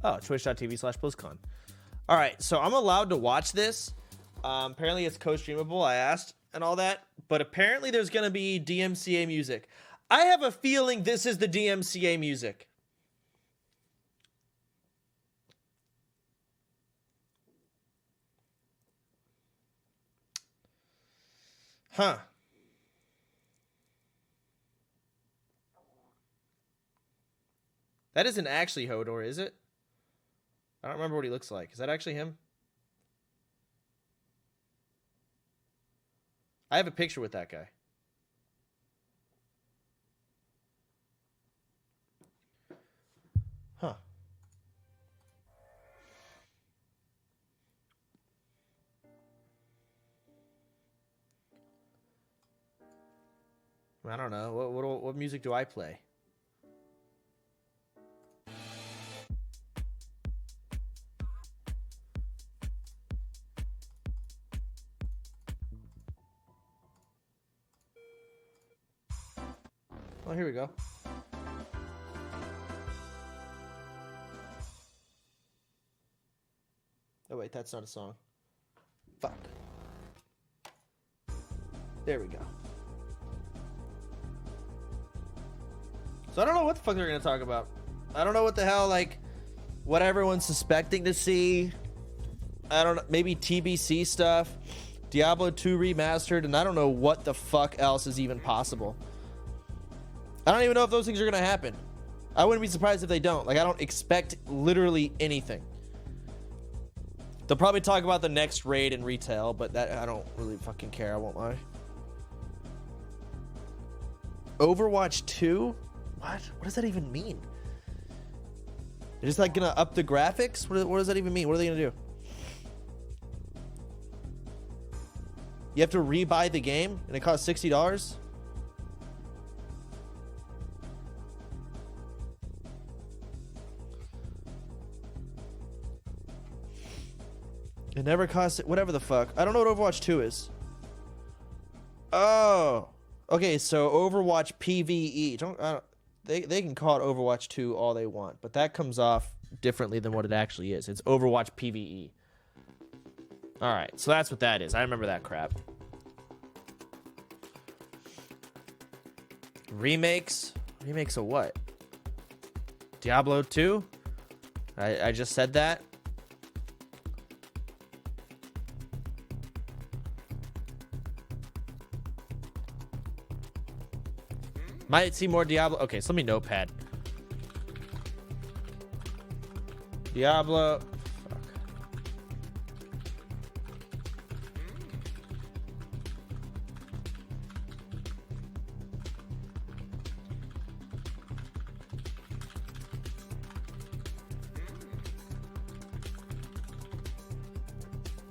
Oh, twitch.tv/BlizzCon. All right, so I'm allowed to watch this. Apparently it's co-streamable. I asked and all that, but apparently there's gonna be DMCA music. I have a feeling this is the DMCA music. Huh. That isn't actually Hodor, is it? I don't remember what he looks like. Is that actually him? I have a picture with that guy. Huh. I don't know. What music do I play? Oh, here we go. Oh, wait, that's not a song. Fuck. There we go. So I don't know what the fuck they're going to talk about. I don't know what the hell, like, what everyone's suspecting to see. I don't know. Maybe TBC stuff. Diablo 2 remastered. And I don't know what the fuck else is even possible. I don't even know if those things are going to happen. I wouldn't be surprised if they don't. Like, I don't expect literally anything. They'll probably talk about the next raid in retail, but that I don't really fucking care. I won't lie. Overwatch 2? What? What does that even mean? They're just like gonna up the graphics? What does that even mean? What are they gonna do? You have to rebuy the game and it costs $60? It never costs it. Whatever the fuck. I don't know what Overwatch 2 is. Oh. Okay, so Overwatch PvE. They can call it Overwatch 2 all they want, but that comes off differently than what it actually is. It's Overwatch PvE. Alright, so that's what that is. I remember that crap. Remakes? Remakes of what? Diablo 2? I just said that. Might see more Diablo. Okay, so let me notepad. Diablo. Fuck.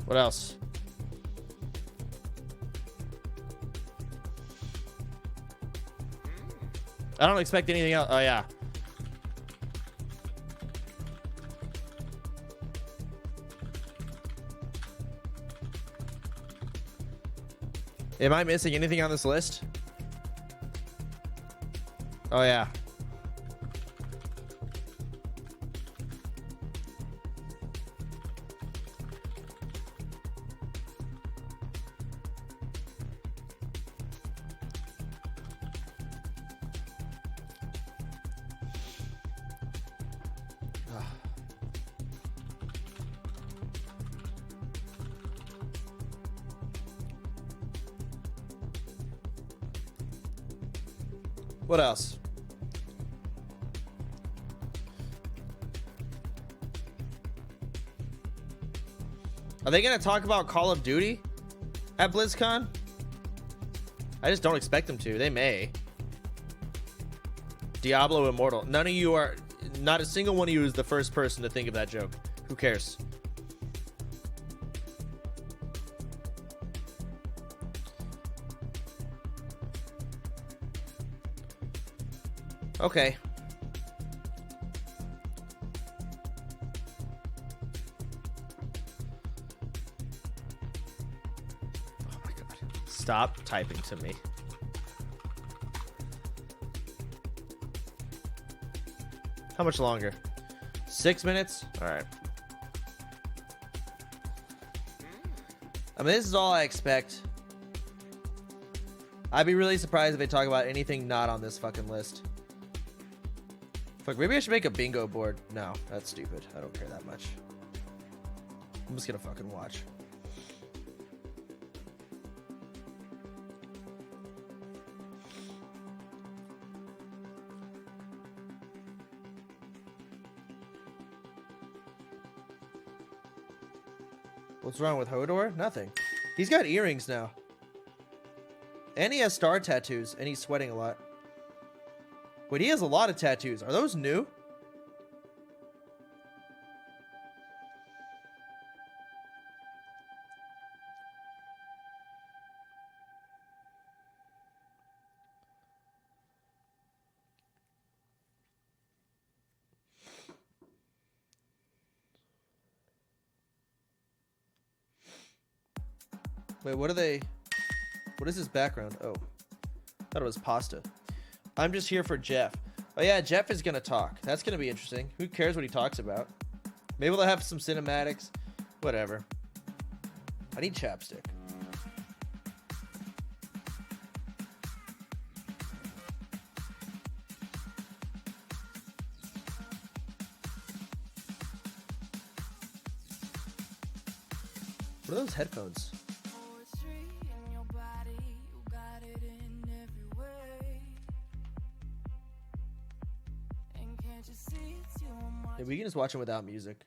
What else? I don't expect anything else. Oh, yeah. Am I missing anything on this list? Oh, yeah. What else? Are they going to talk about Call of Duty at BlizzCon? I just don't expect them to. They may. Diablo Immortal. None of you are... Not a single one of you is the first person to think of that joke. Who cares? Okay. Oh my God. Stop typing to me. How much longer? 6 minutes? Alright. I mean, this is all I expect. I'd be really surprised if they talk about anything not on this fucking list. Fuck, maybe I should make a bingo board. No, that's stupid. I don't care that much. I'm just gonna fucking watch. What's wrong with Hodor? Nothing. He's got earrings now. And he has star tattoos, and he's sweating a lot. Wait, he has a lot of tattoos. Are those new? Wait, what are they? What is his background? Oh, thought it was pasta. I'm just here for Jeff. Oh yeah, Jeff is gonna talk. That's gonna be interesting. Who cares what he talks about? Maybe they'll have some cinematics. Whatever. I need chapstick. What are those headphones? Yeah, we can just watch it without music.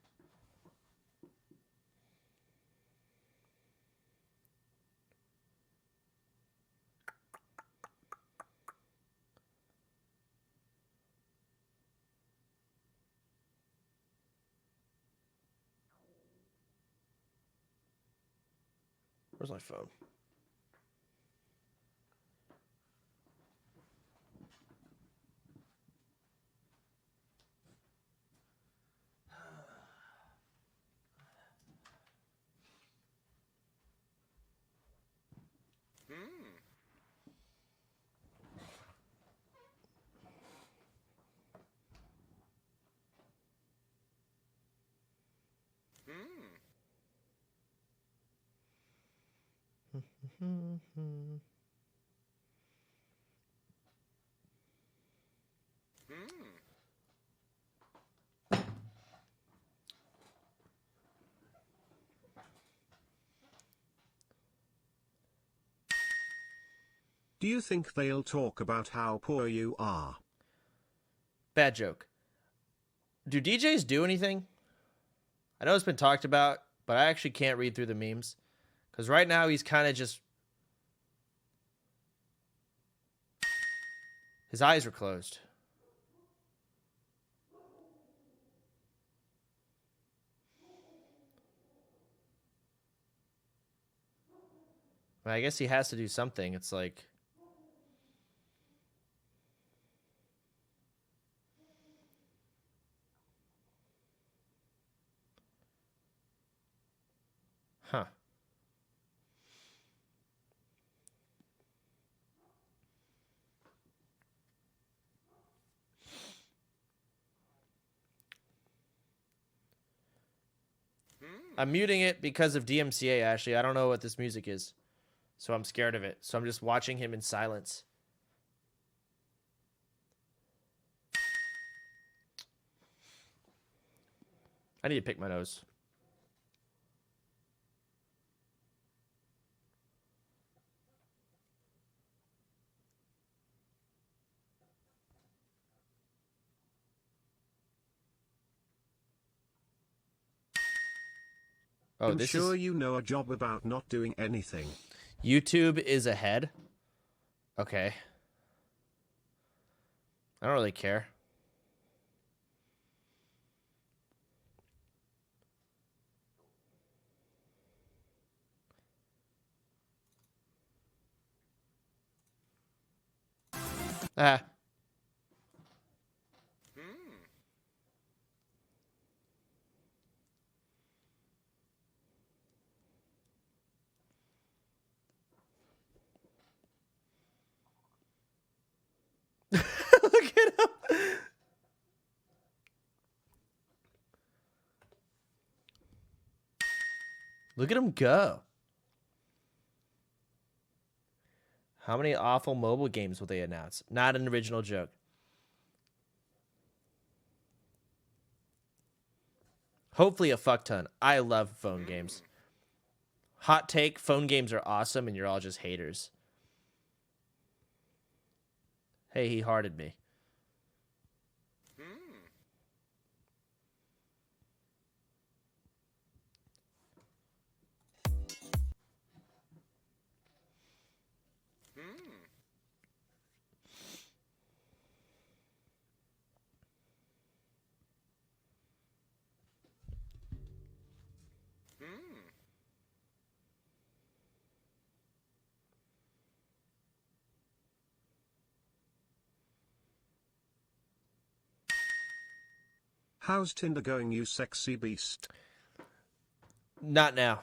Where's my phone? Do you think they'll talk about how poor you are? Bad joke. Do DJs do anything? I know it's been talked about, but I actually can't read through the memes. Because right now he's kind of just... His eyes were closed. Well, I guess he has to do something. It's like... Huh. I'm muting it because of DMCA, Ashley. I don't know what this music is. So I'm scared of it. So I'm just watching him in silence. I need to pick my nose. Oh, I'm this sure is... you know a job about not doing anything. YouTube is ahead. Okay. I don't really care. Ah. Look at him. Look at him go. How many awful mobile games will they announce? Not an original joke. Hopefully a fuck ton. I love phone games. Hot take, phone games are awesome and you're all just haters. Hey, he hearted me. How's Tinder going, you sexy beast? Not now.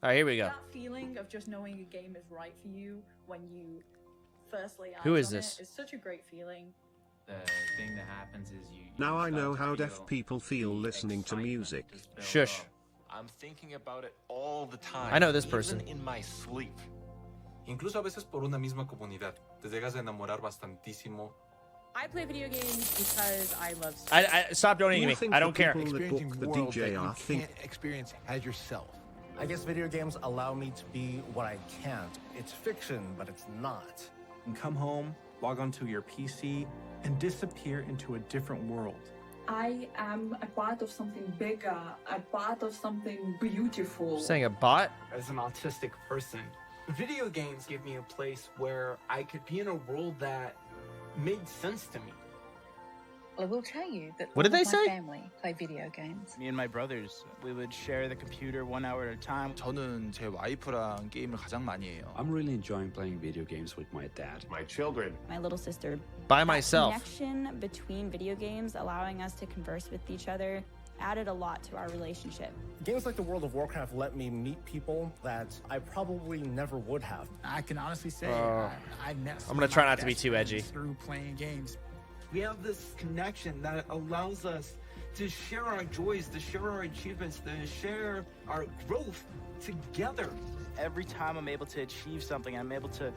All right, here we go. That feeling of just knowing a game is right for you when you firstly act Who is on this? it is such a great feeling. The thing that happens is you Now I start know to how feel deaf people feel the listening to excitement music. just build Shush. up. I'm thinking about it all the time. I know this person. Even in my sleep. Incluso a veces por una misma comunidad. Te llegas a enamorar bastantísimo. I play video games because I love I stop Do donating you me. think I the don't care. people that book the world that DJ you are think can't experience as yourself. I guess video games allow me to be what I can't. It's fiction, but it's not. And come home, log onto your PC, and disappear into a different world. I am a part of something bigger, a part of something beautiful. Saying a bot? As an autistic person, video games give me a place where I could be in a world that made sense to me. I will tell you that What did all they of say? my family play video games. Me and my brothers, we would share the computer 1 hour at a time. 저는 제 와이프랑 게임을 가장 많이 해요. I'm really enjoying playing video games with my dad. my children. My little sister. By myself. Connection between video games, allowing us to converse with each other, added a lot to our relationship. Games like the World of Warcraft let me meet people that I probably never would have. I can honestly say I met I'm gonna try not to be too edgy. through playing games. We have this connection that allows us to share our joys, to share our achievements, to share our growth together. Every time I'm able to achieve something, I'm able to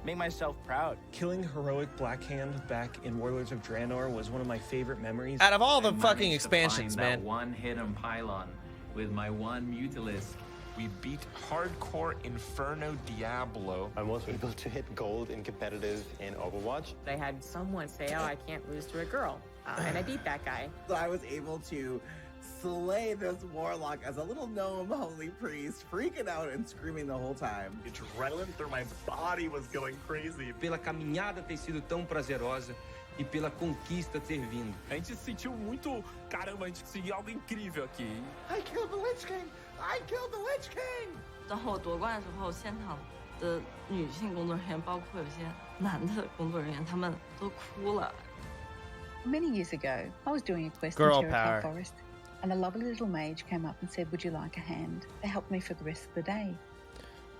make myself proud. Killing heroic Blackhand back in Warlords of Draenor was one of my favorite memories. Out of all the I fucking managed to expansions, find man. that one hidden pylon with my one Mutalisk. We beat hardcore Inferno Diablo. I'm also able to hit gold in competitive in Overwatch. I had someone say, oh, I can't lose to a girl. And I beat that guy. So I was able to slay this warlock as a little gnome holy priest, freaking out and screaming the whole time. Adrenaline through my body was going crazy. Pela caminhada ter sido tão prazerosa e pela conquista ter vindo. A gente se sentiu muito, caramba, a gente conseguiu algo incrível aqui. I killed the Lich King! I killed the Lich King! 然后我夺冠的时候，现场的女性工作人员，包括有些男的工作人员，他们都哭了。Many years ago, I was doing a quest Girl in power. Cherokee Forest, and a lovely little mage came up and said, "Would you like a hand?" They helped me for the rest of the day.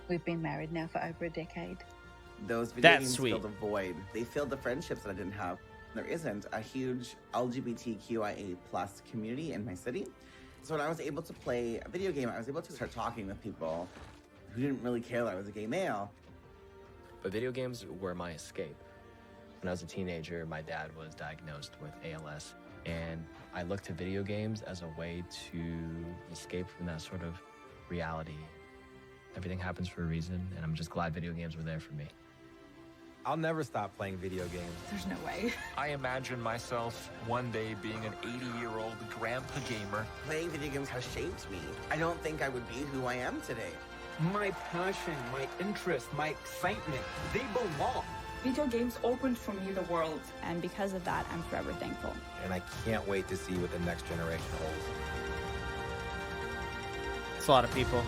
We've been married now for over a decade. Those video That's games sweet. filled a void. They filled the friendships that I didn't have. There isn't a huge LGBTQIA+ community in my city. So when I was able to play a video game, I was able to start talking with people who didn't really care that I was a gay male. But video games were my escape. When I was a teenager, my dad was diagnosed with ALS, and I looked to video games as a way to escape from that sort of reality. Everything happens for a reason, and I'm just glad video games were there for me. I'll never stop playing video games. There's no way. I imagine myself one day being an 80-year-old grandpa gamer. Playing video games has shaped me. I don't think I would be who I am today. My passion, my interest, my excitement, they belong. Video games opened for me the world. And because of that, I'm forever thankful. And I can't wait to see what the next generation holds. It's a lot of people.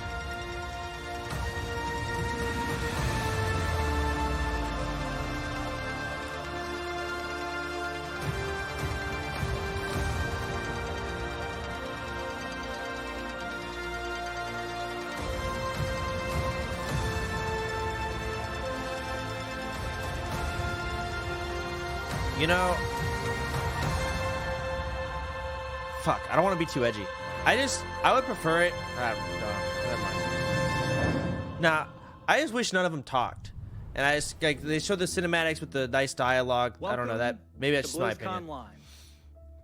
You know, fuck, I don't want to be too edgy. I would prefer it. Never mind. Nah, I just wish none of them talked. And I just like they showed the cinematics with the nice dialogue. I don't know that. Maybe that's just my opinion. BlizzCon Line,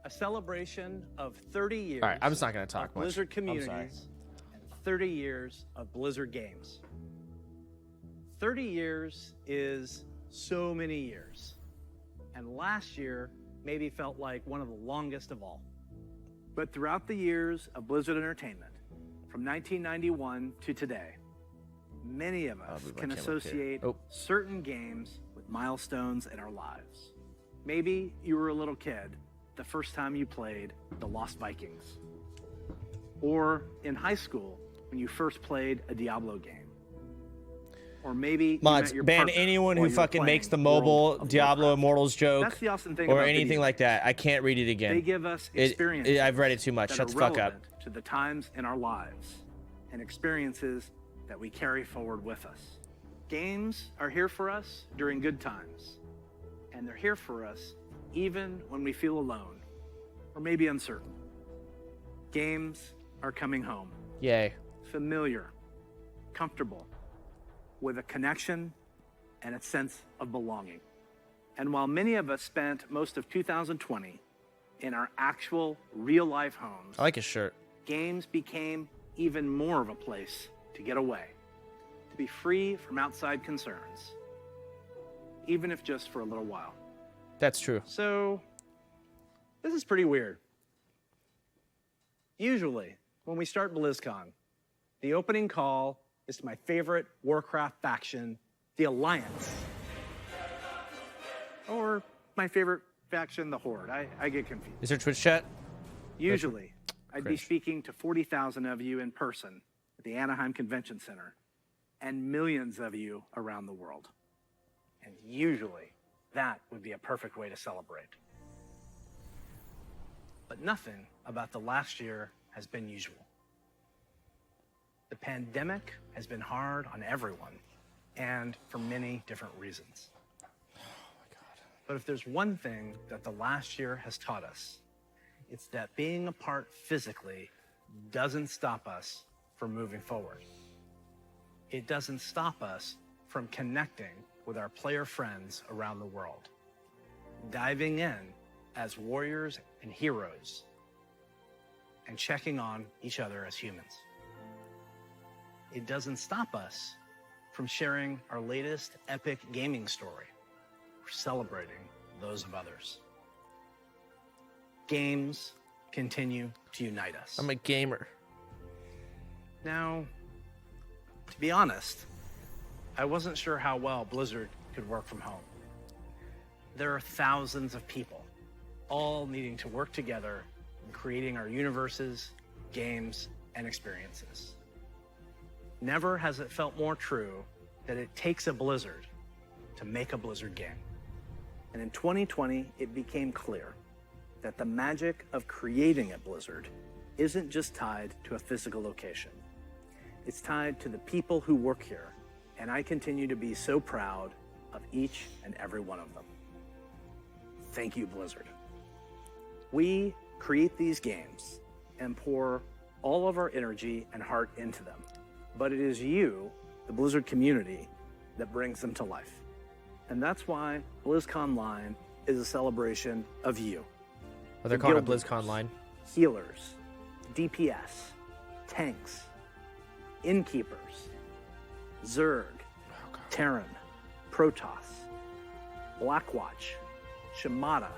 a celebration of 30 years. All right, I'm just not going to talk much. Blizzard communities and 30 years of Blizzard games. 30 years is so many years. And last year maybe felt like one of the longest of all. But throughout the years of Blizzard Entertainment, from 1991 to today, many of us can associate certain games with milestones in our lives. Maybe you were a little kid the first time you played The Lost Vikings. Or in high school when you first played a Diablo game. Or maybe Mods, ban anyone who fucking makes the mobile Diablo Immortals joke That's the awesome thing or about anything video like that. I can't read it again. They give us experiences. I've read it too much. that Shut are the fuck up. relevant to the times in our lives and experiences that we carry forward with us. Games are here for us during good times, and they're here for us even when we feel alone or maybe uncertain. Games are coming home. Yay. Familiar, comfortable, with a connection and a sense of belonging. And while many of us spent most of 2020 in our actual real-life homes, I like his shirt. games became even more of a place to get away, to be free from outside concerns, even if just for a little while. That's true. So, this is pretty weird. Usually, when we start BlizzCon, the opening call is to my favorite Warcraft faction, the Alliance. Or my favorite faction, the Horde. I get confused. Is there Twitch chat? Usually, I'd be speaking to 40,000 of you in person at the Anaheim Convention Center and millions of you around the world. And usually, that would be a perfect way to celebrate. But nothing about the last year has been usual. The pandemic has been hard on everyone, and for many different reasons. Oh my God. But if there's one thing that the last year has taught us, it's that being apart physically doesn't stop us from moving forward. It doesn't stop us from connecting with our player friends around the world, diving in as warriors and heroes, and checking on each other as humans. It doesn't stop us from sharing our latest epic gaming story or celebrating those of others. Games continue to unite us. I'm a gamer. Now, to be honest, I wasn't sure how well Blizzard could work from home. There are thousands of people, all needing to work together in creating our universes, games, and experiences. Never has it felt more true that it takes a Blizzard to make a Blizzard game. And in 2020, it became clear that the magic of creating at Blizzard isn't just tied to a physical location. It's tied to the people who work here, and I continue to be so proud of each and every one of them. Thank you, Blizzard. We create these games and pour all of our energy and heart into them. But it is you, the Blizzard community, that brings them to life. And that's why BlizzCon Line is a celebration of you. Oh, they're calling it BlizzCon Line. Healers, DPS, tanks, innkeepers, Zerg, Terran, Protoss, Blackwatch, Shimada,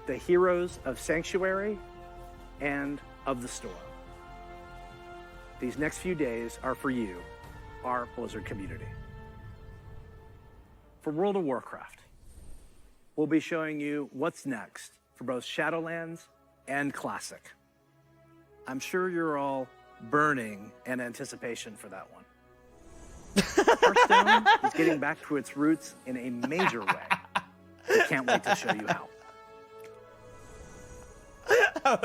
the heroes of Sanctuary and of the Storm. These next few days are for you, our Blizzard community. For World of Warcraft, we'll be showing you what's next for both Shadowlands and Classic. I'm sure you're all burning in anticipation for that one. Hearthstone is getting back to its roots in a major way. I can't wait to show you how.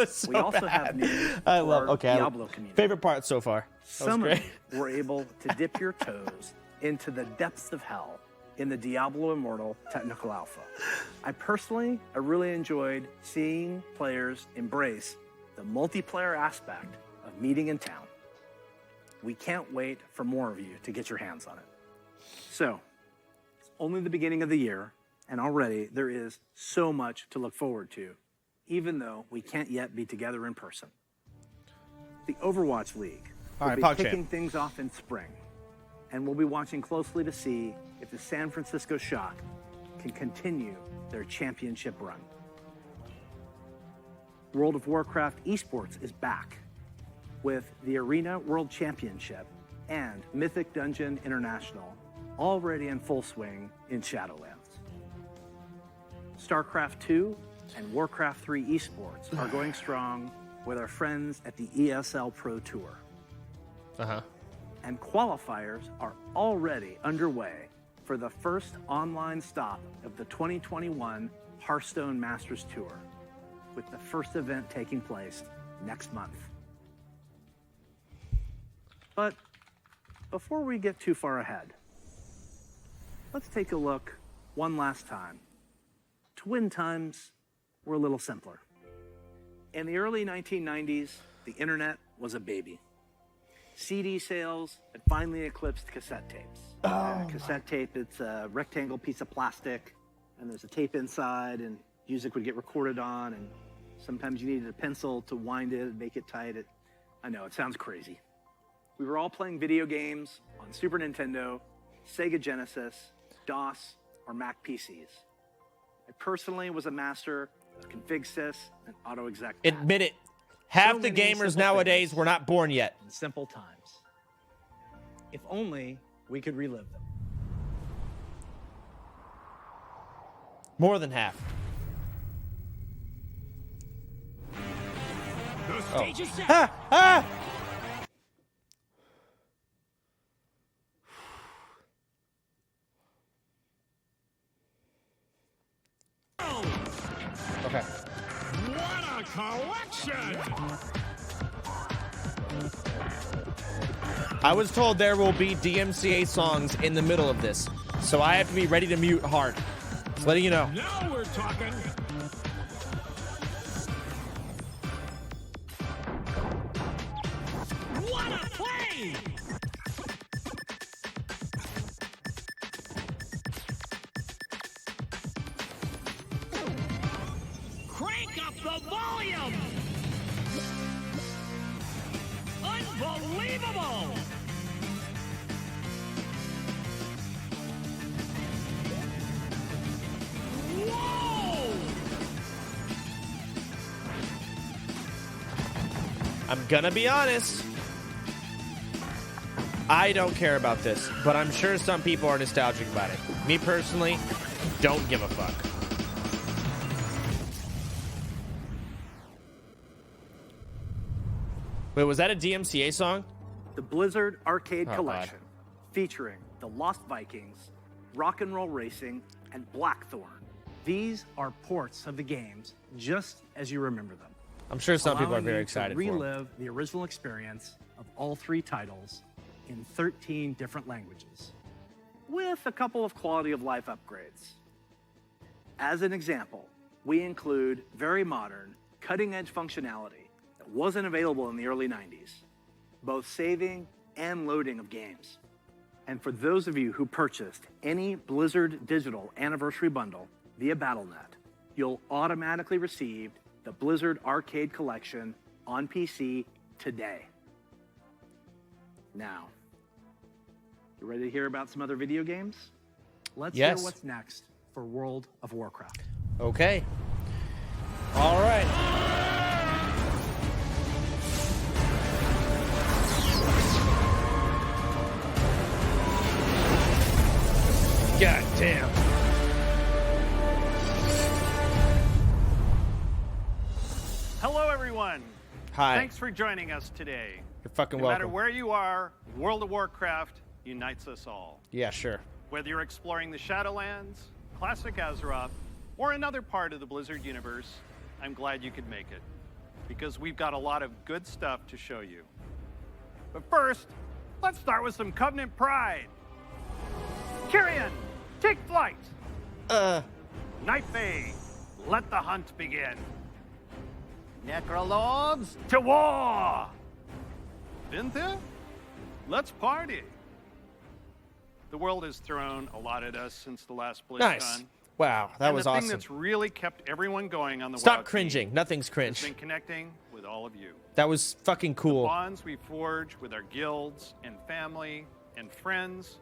So we also bad. have news I for love our okay. Diablo community. Favorite part so far. Some of you were able to dip your toes into the depths of hell in the Diablo Immortal Technical Alpha. I really enjoyed seeing players embrace the the multiplayer aspect of meeting in town. We can't wait for more of you to get your hands on it. So, it's only the beginning of the year, and already there is so much to look forward to, even though we can't yet be together in person. The Overwatch League will be kicking things off in spring, and we'll be watching closely to see if the San Francisco Shock can continue their championship run. World of Warcraft esports is back with the Arena World Championship and Mythic Dungeon International already in full swing in Shadowlands. StarCraft 2 and Warcraft 3 esports are going strong with our friends at the ESL Pro Tour. And qualifiers are already underway for the first online stop of the 2021 Hearthstone Masters Tour, with the first event taking place next month. But before we get too far ahead, let's take a look one last time to when times were a little simpler. In the early 1990s, the internet was a baby. CD sales had finally eclipsed cassette tapes. Cassette tape, it's a rectangle piece of plastic, and there's a tape inside, and music would get recorded on, and sometimes you needed a pencil to wind it and make it tight. I know, it sounds crazy. We were all playing video games on Super Nintendo, Sega Genesis, DOS, or Mac PCs. I personally was a master of config sys and auto exec. Admit it. Half the gamers nowadays were not born yet. In simple times. If only we could relive them. More than half. The stage is set. Ah! Ah! Okay. What a collection! I was told there will be DMCA songs in the middle of this, so I have to be ready to mute hard. Just letting you know. Now we're talking. What a play! Crank up the volume! Unbelievable! Whoa! I'm gonna be honest. I don't care about this, but I'm sure some people are nostalgic about it. Me personally, don't give a fuck. Wait, was that a DMCA song? The Blizzard Arcade Oh, Collection, featuring the Lost Vikings, Rock and Roll Racing, and Blackthorn. These are ports of the games, just as you remember them. I'm sure some people are allowing very you excited to for 'em. relive the original experience of all three titles in 13 different languages, with a couple of quality of life upgrades. As an example, we include very modern, cutting-edge functionality that wasn't available in the early 90s, both saving and loading of games. And for those of you who purchased any Blizzard Digital Anniversary Bundle via Battle.net, you'll automatically receive the Blizzard Arcade Collection on PC today. Now, you ready to hear about some other video games? Let's hear what's next for World of Warcraft. Okay. All right. God damn. Hello, everyone. Hi. Thanks for joining us today. You're fucking no matter welcome. where you are, World of Warcraft unites us all. Yeah, sure. Whether you're exploring the Shadowlands, classic Azeroth, or another part of the Blizzard universe, I'm glad you could make it, because we've got a lot of good stuff to show you. But first, let's start with some Covenant pride. Kyrian, take flight. Night Fae, let the hunt begin. Necrolords, to war! Vinther, let's party. The world has thrown a lot at us since the last BlizzCon. Nice. Wow, that was the awesome. thing that's really kept everyone going on the Stop WoW cringing. team Nothing's has cringe. been connecting with all of you. That was fucking cool. The bonds we forge with our guilds and family and friends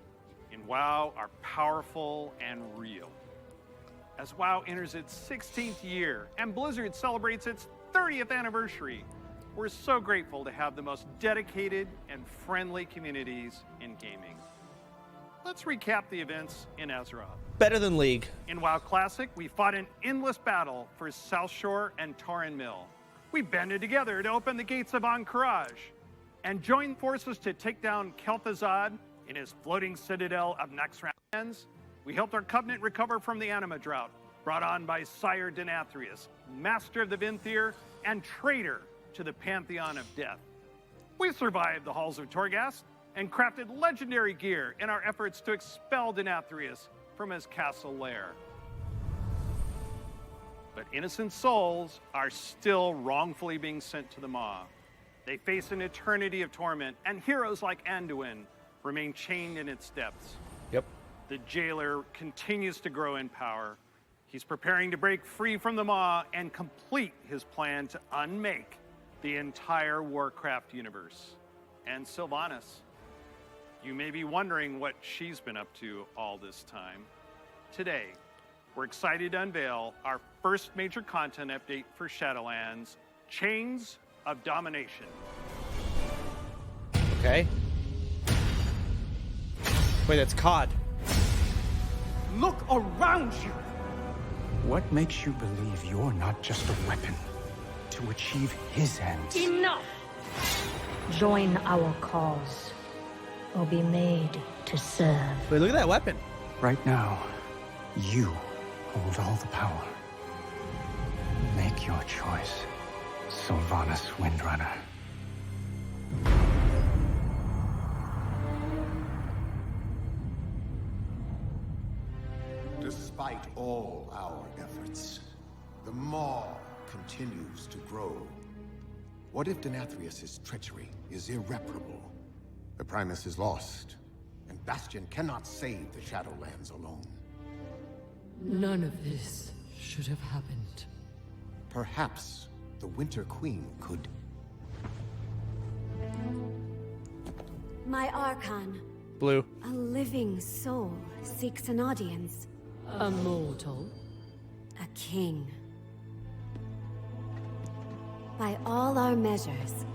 in WoW are powerful and real. As WoW enters its 16th year and Blizzard celebrates its 30th anniversary, we're so grateful to have the most dedicated and friendly communities in gaming. Let's recap the events in Azeroth. Better than League. In WoW Classic, we fought an endless battle for South Shore and Tauren Mill. We banded together to open the gates of Anchorage and joined forces to take down Kel'Thuzad in his floating citadel of Naxxramas. We helped our Covenant recover from the Anima drought, brought on by Sire Denathrius, master of the Vinthyr and traitor to the Pantheon of Death. We survived the halls of Torghast and crafted legendary gear in our efforts to expel Denathrius from his castle lair. But innocent souls are still wrongfully being sent to the Maw. They face an eternity of torment, and heroes like Anduin remain chained in its depths. Yep. The jailer continues to grow in power. He's preparing to break free from the Maw and complete his plan to unmake the entire Warcraft universe. And Sylvanas, you may be wondering what she's been up to all this time. Today, we're excited to unveil our first major content update for Shadowlands, Chains of Domination. Okay. Wait, that's COD. Look around you! What makes you believe you're not just a weapon to achieve his ends? Enough! Join our cause, or be made to serve. Wait, look at that weapon. Right now, you hold all the power. Make your choice, Sylvanas Windrunner. Despite all our efforts, the Maw continues to grow. What if Denathrius' treachery is irreparable? The Primus is lost, and Bastion cannot save the Shadowlands alone. None of this should have happened. Perhaps the Winter Queen could... My Archon. Blue. A living soul seeks an audience. A mortal. A king. By all our measures,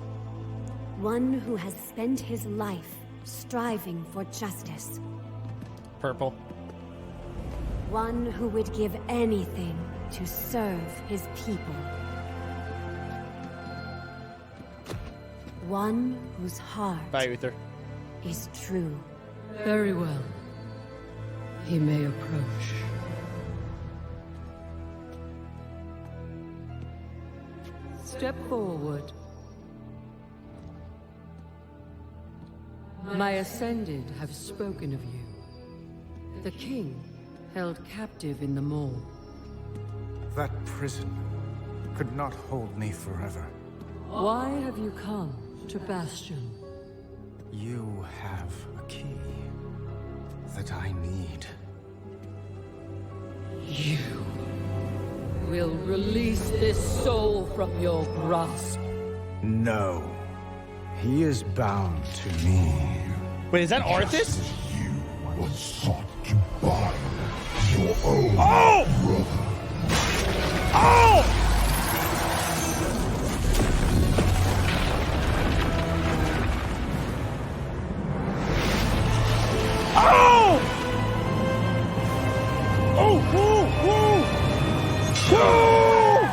one who has spent his life striving for justice. Purple. One who would give anything to serve his people. One whose heart Bye, Uther. is true. Very well. He may approach. Step forward. My Ascended have spoken of you. The king held captive in the Maw. That prison could not hold me forever. Why have you come to Bastion? You have a key that I need. You will release this soul from your grasp. No. He is bound to me. Wait, is that Arthas? You once sought to bind your own brother. Oh! Oh! Oh! Whoa! Whoa! Whoa!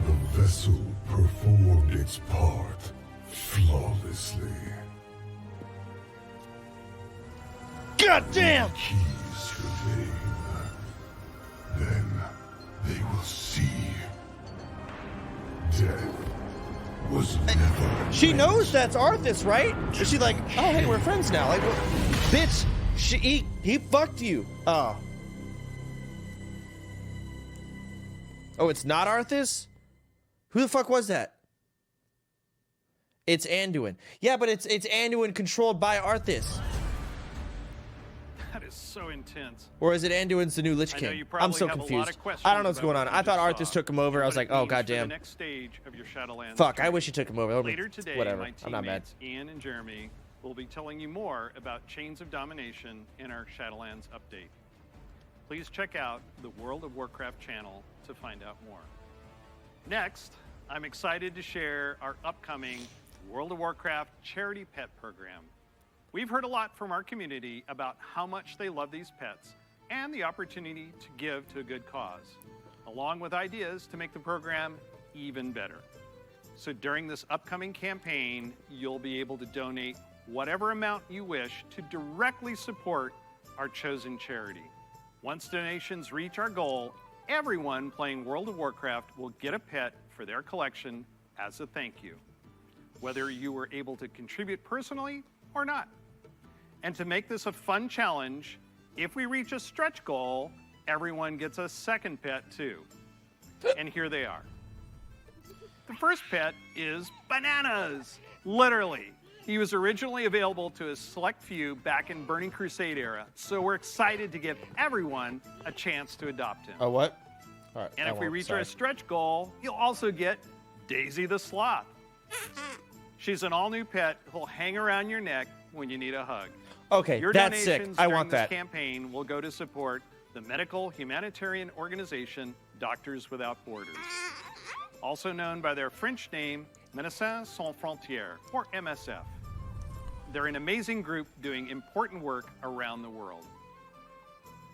The vessel performed its part flawlessly. God damn! Keys to fame. Then they will see. Death was never. She knows that's Arthas, right? Is she like, oh hey, we're friends now? Like, bitch, he fucked you. Oh. Oh, it's not Arthas? Who the fuck was that? It's Anduin. Yeah, but it's Anduin controlled by Arthas. That is so intense. Or is it Anduin's the new Lich I know King? you probably I'm so have a lot confused. of questions I don't know what's about going on. what I you thought just Arthas saw, took him over. I was what like, it oh means for the goddamn. next stage of your Shadowlands Fuck, I journey. wish he took him over. Later today, Whatever. my I'm not mad. teammates Ian and Jeremy will be telling you more about Chains of Domination in our Shadowlands update. Please check out the World of Warcraft channel to find out more. Next, I'm excited to share our upcoming World of Warcraft charity pet program. We've heard a lot from our community about how much they love these pets and the opportunity to give to a good cause, along with ideas to make the program even better. So during this upcoming campaign, you'll be able to donate whatever amount you wish to directly support our chosen charity. Once donations reach our goal, everyone playing World of Warcraft will get a pet for their collection as a thank you, whether you were able to contribute personally or not. And to make this a fun challenge, if we reach a stretch goal, everyone gets a second pet too. And here they are. The first pet is Bananas, literally. He was originally available to a select few back in Burning Crusade era, so we're excited to give everyone a chance to adopt him. Oh, what? All right. And if we reach our stretch goal, you'll also get Daisy the Sloth. She's an all-new pet who'll hang around your neck when you need a hug. Okay, Your that's sick. donations I during want this that. campaign will go to support the medical humanitarian organization Doctors Without Borders, also known by their French name Médecins Sans Frontières, or MSF. They're an amazing group doing important work around the world.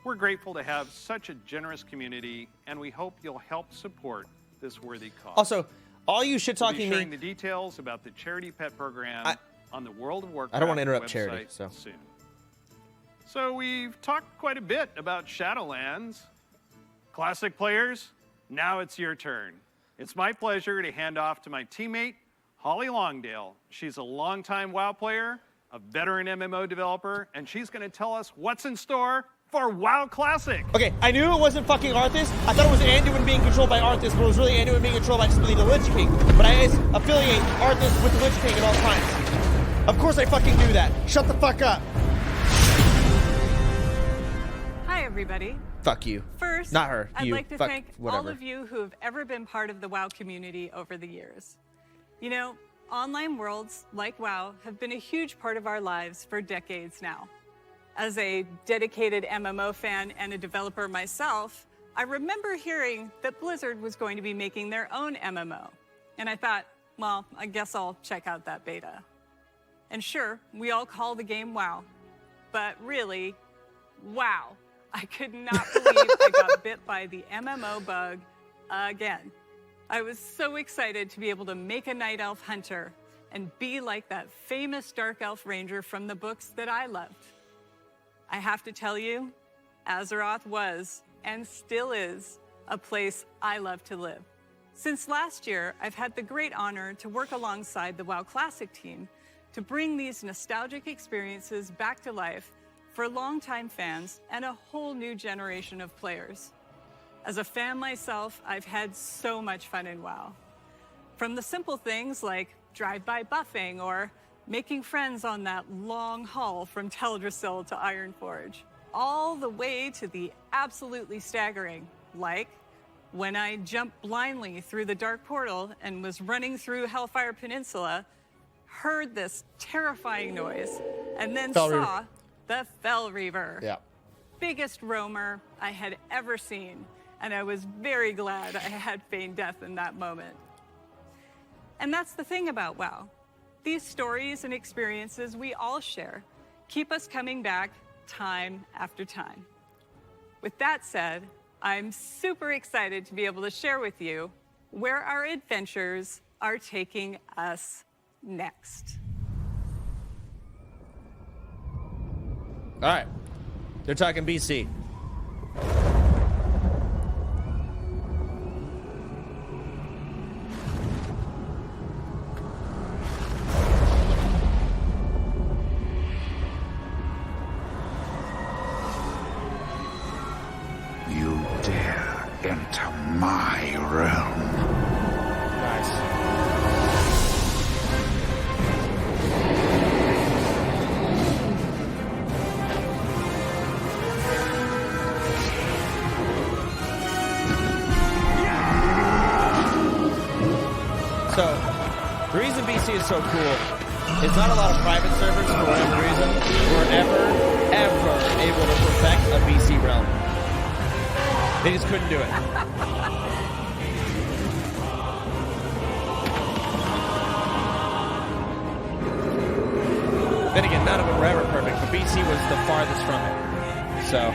We're grateful to have such a generous community, and we hope you'll help support this worthy cause. Also, all you shit We'll be talking sharing me. the details about the charity pet program on the World of Warcraft I don't want to interrupt website charity, so. soon. So we've talked quite a bit about Shadowlands. Classic players, now it's your turn. It's my pleasure to hand off to my teammate, Holly Longdale. She's a longtime WoW player, a veteran MMO developer, and she's going to tell us what's in store for WoW Classic. Okay, I knew it wasn't fucking Arthas. I thought it was Anduin being controlled by Arthas, but it was really Anduin being controlled by, I just believe, the Lich King. But I affiliate Arthas with the Lich King at all times. Of course I fucking knew that. Shut the fuck up. Hi, everybody. Fuck you. First, not her. I'd you. like to Fuck thank whatever. all of you who have ever been part of the WoW community over the years. You know, online worlds like WoW have been a huge part of our lives for decades now. As a dedicated MMO fan and a developer myself, I remember hearing that Blizzard was going to be making their own MMO. And I thought, well, I guess I'll check out that beta. And sure, we all call the game WoW. But really, wow. I could not believe I got bit by the MMO bug again. I was so excited to be able to make a Night Elf Hunter and be like that famous Dark Elf Ranger from the books that I loved. I have to tell you, Azeroth was, and still is, a place I love to live. Since last year, I've had the great honor to work alongside the WoW Classic team to bring these nostalgic experiences back to life for longtime fans and a whole new generation of players. As a fan myself, I've had so much fun in WoW. From the simple things like drive-by buffing or making friends on that long haul from Teldrassil to Ironforge, all the way to the absolutely staggering, like when I jumped blindly through the Dark Portal and was running through Hellfire Peninsula, heard this terrifying noise, and then saw the Fell Reaver. Yeah. Biggest roamer I had ever seen, and I was very glad I had feigned death in that moment. And that's the thing about WoW. These stories and experiences we all share keep us coming back time after time. With that said, I'm super excited to be able to share with you where our adventures are taking us next. All right. They're talking BC. You dare enter my realm. Nice. So, the reason BC is so cool is not a lot of private servers, for whatever reason, were ever able to perfect a BC realm. They just couldn't do it. Then again, none of them were ever perfect, but BC was the farthest from it. So,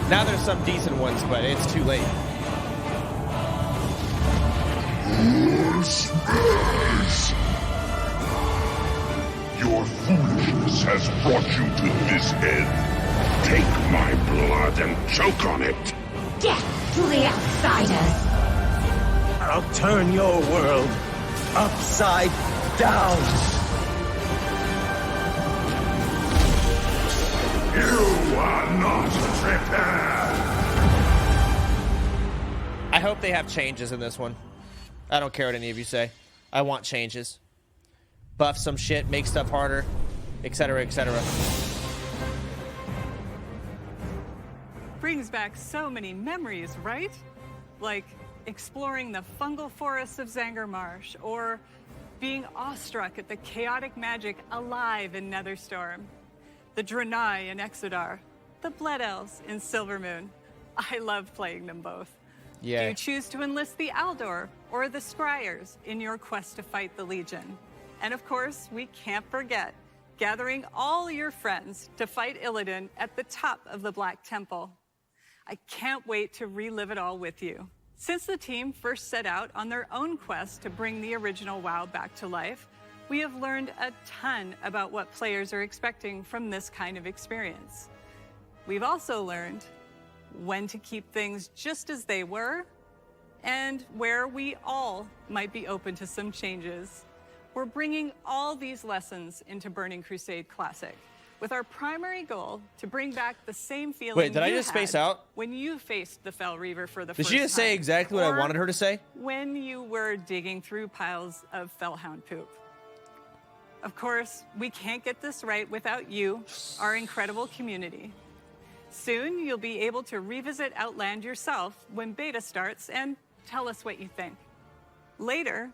now there's some decent ones, but it's too late. Your foolishness has brought you to this end. Take my blood and choke on it. Death to the outsiders! I'll turn your world upside down. You are not prepared. I hope they have changes in this one. I don't care what any of you say. I want changes. Buff some shit, make stuff harder, etc., etc. Brings back so many memories, right? Like exploring the fungal forests of Zanger Marsh, or being awestruck at the chaotic magic alive in Netherstorm, the Draenei in Exodar, the Blood Elves in Silvermoon. I love playing them both. Yeah. Do you choose to enlist the Aldor or the Scryers in your quest to fight the Legion? And of course, we can't forget gathering all your friends to fight Illidan at the top of the Black Temple. I can't wait to relive it all with you. Since the team first set out on their own quest to bring the original WoW back to life, we have learned a ton about what players are expecting from this kind of experience. We've also learned when to keep things just as they were, and where we all might be open to some changes. We're bringing all these lessons into Burning Crusade Classic, with our primary goal to bring back the same feeling. Wait, did I you just space had out? when you faced the Fel Reaver for the Did first she just time, say exactly what I or wanted her to say? when you were digging through piles of Fellhound poop. Of course, we can't get this right without you, our incredible community. Soon, you'll be able to revisit Outland yourself when beta starts and tell us what you think. Later,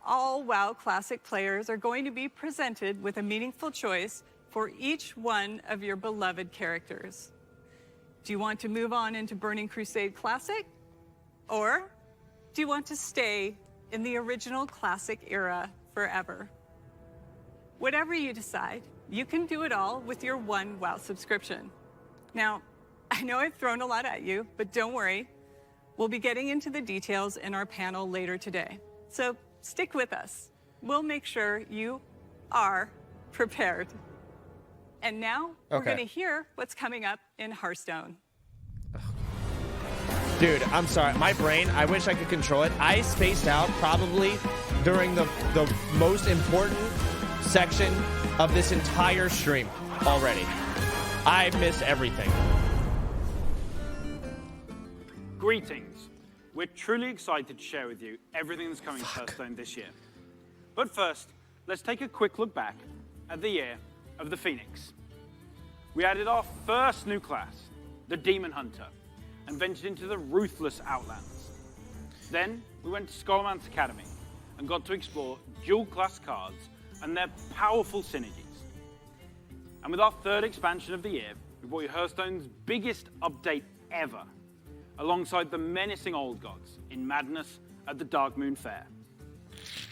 all WoW Classic players are going to be presented with a meaningful choice for each one of your beloved characters. Do you want to move on into Burning Crusade Classic? Or do you want to stay in the original Classic era forever? Whatever you decide, you can do it all with your one WoW subscription. Now, I know I've thrown a lot at you, but don't worry. We'll be getting into the details in our panel later today. So stick with us. We'll make sure you are prepared. And now we're going to hear what's coming up in Hearthstone. Dude, I'm sorry. My brain, I wish I could control it. I spaced out probably during the most important section of this entire stream already. I missed everything. Greetings. We're truly excited to share with you everything that's coming to Hearthstone this year. But first, let's take a quick look back at the year of the Phoenix. We added our first new class, the Demon Hunter, and ventured into the ruthless Outlands. Then we went to Skullman's Academy and got to explore dual class cards and their powerful synergies. And with our third expansion of the year, we brought you Hearthstone's biggest update ever, alongside the menacing Old Gods in Madness at the Dark Moon Fair.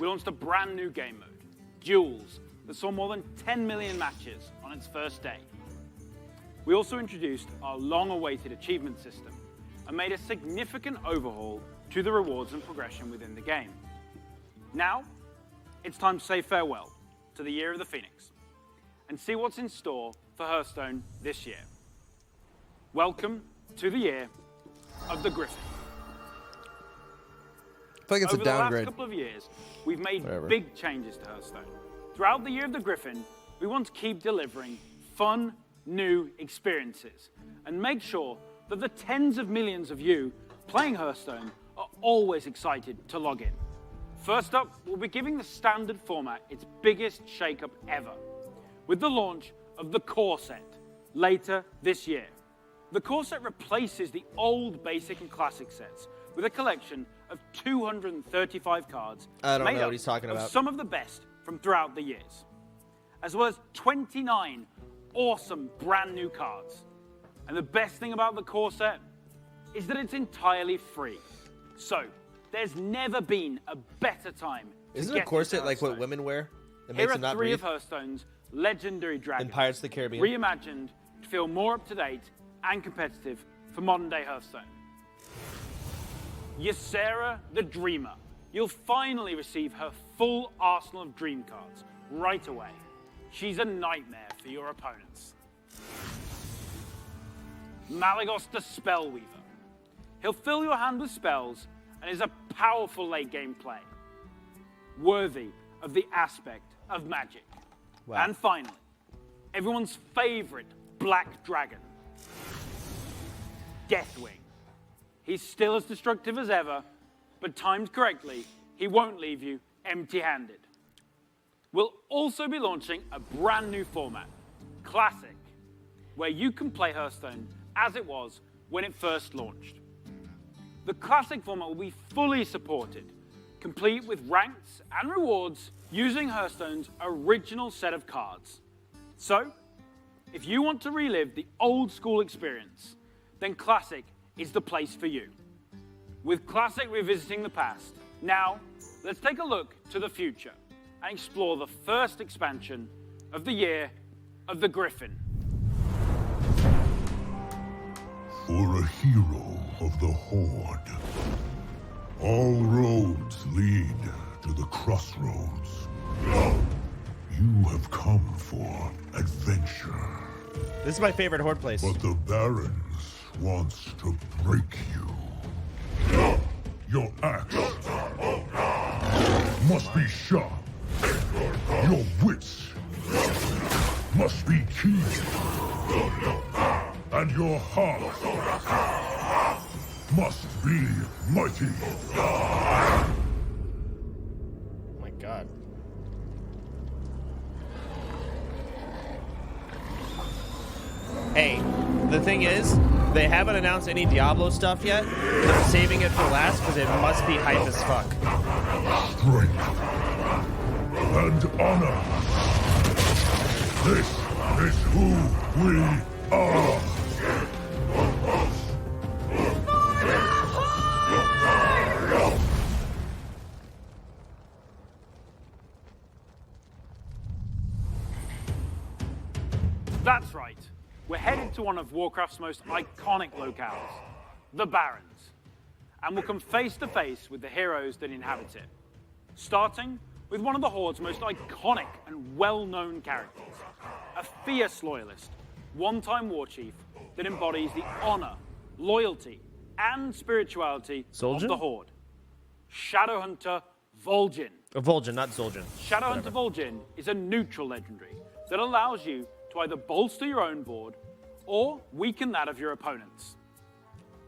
We launched a brand new game mode, Duels, that saw more than 10 million matches on its first day. We also introduced our long-awaited achievement system and made a significant overhaul to the rewards and progression within the game. Now, it's time to say farewell to the Year of the Phoenix. and see what's in store for Hearthstone this year. Welcome to the year of the Griffin. I feel like it's Over a the last downgrade. couple of years, we've made Whatever. big changes to Hearthstone. Throughout the year of the Griffin, we want to keep delivering fun, new experiences and make sure that the tens of millions of you playing Hearthstone are always excited to log in. First up, we'll be giving the standard format its biggest shakeup ever, with the launch of the Core Set later this year. The Core Set replaces the old Basic and Classic sets with a collection of 235 cards I don't made know up what he's talking of about. some of the best from throughout the years, as well as 29 awesome brand new cards. And the best thing about the Core Set is that it's entirely free. So, there's never been a better time to Isn't get a corset into like what Hearthstone. women wear? That Here makes are them not 3 breathe? of Hearthstone's legendary dragons, In Pirates of the Caribbean. reimagined to feel more up-to-date and competitive for modern-day Hearthstone. Ysera the Dreamer. You'll finally receive her full arsenal of dream cards right away. She's a nightmare for your opponents. Malagos the Spellweaver. He'll fill your hand with spells and is a powerful late-game play, worthy of the aspect of magic. Wow. And finally, everyone's favorite black dragon, Deathwing. He's still as destructive as ever, but timed correctly, he won't leave you empty-handed. We'll also be launching a brand new format, Classic, where you can play Hearthstone as it was when it first launched. The Classic format will be fully supported, complete with ranks and rewards using Hearthstone's original set of cards. So, if you want to relive the old school experience, then Classic is the place for you. With Classic revisiting the past, now let's take a look to the future and explore the first expansion of the year of the Griffin. For a hero of the Horde, all roads lead to the crossroads. You have come for adventure. This is my favorite Horde place. But the Barons wants to break you. Your axe must be sharp. Your wits must be keen. And your heart must be mighty. Oh my god. Hey, the thing is, they haven't announced any Diablo stuff yet. They're saving it for last because it must be hype as fuck. Strength and honor. This is who we are. That's right. We're headed to one of Warcraft's most iconic locales, the Barrens, and we'll come face to face with the heroes that inhabit it, starting with one of the Horde's most iconic and well-known characters, a fierce loyalist, one-time war chief that embodies the honor, loyalty, and spirituality of Zul'jin? the Horde, Shadowhunter Vol'jin. Vol'jin, not Zul'jin. Shadowhunter Vol'jin is a neutral legendary that allows you to either bolster your own board or weaken that of your opponents.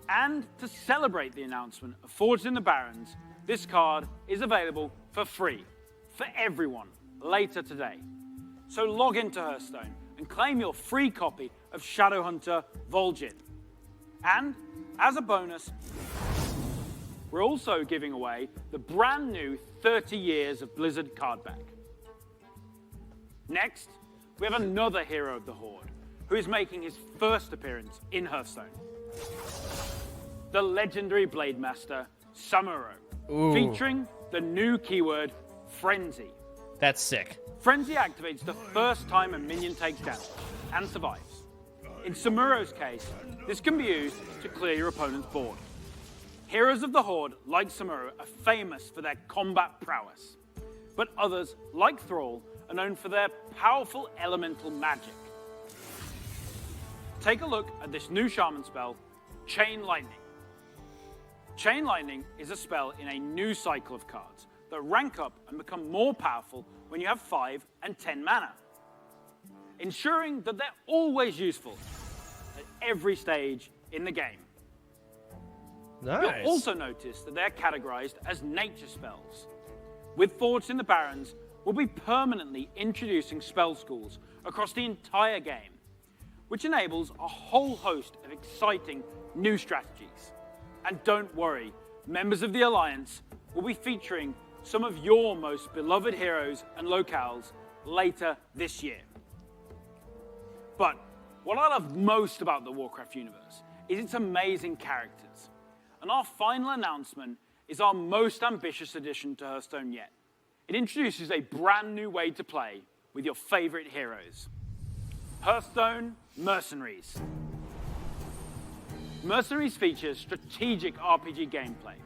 And to celebrate the announcement of Forged in the Barrens, this card is available for free for everyone later today. So log into Hearthstone and claim your free copy of Shadowhunter Vol'jin. And as a bonus, we're also giving away the brand new 30 Years of Blizzard card back. Next, we have another hero of the Horde who is making his first appearance in Hearthstone. The legendary Blade Master, Samuro, Ooh. featuring the new keyword, Frenzy. That's sick. Frenzy activates the first time a minion takes damage and survives. In Samuro's case, this can be used to clear your opponent's board. Heroes of the Horde, like Samuro, are famous for their combat prowess. but others, like Thrall, are known for their powerful elemental magic. Take a look at this new shaman spell, Chain Lightning. Chain Lightning is a spell in a new cycle of cards that rank up and become more powerful when you have 5 and 10 mana, ensuring that they're always useful at every stage in the game. Nice. You'll also notice that they're categorized as nature spells. With Forged in the Barrens, we'll be permanently introducing spell schools across the entire game, which enables a whole host of exciting new strategies. And don't worry, members of the Alliance will be featuring some of your most beloved heroes and locales later this year. But what I love most about the Warcraft universe is its amazing characters. And our final announcement is our most ambitious addition to Hearthstone yet. It introduces a brand new way to play with your favorite heroes. Hearthstone Mercenaries. Mercenaries features strategic RPG gameplay,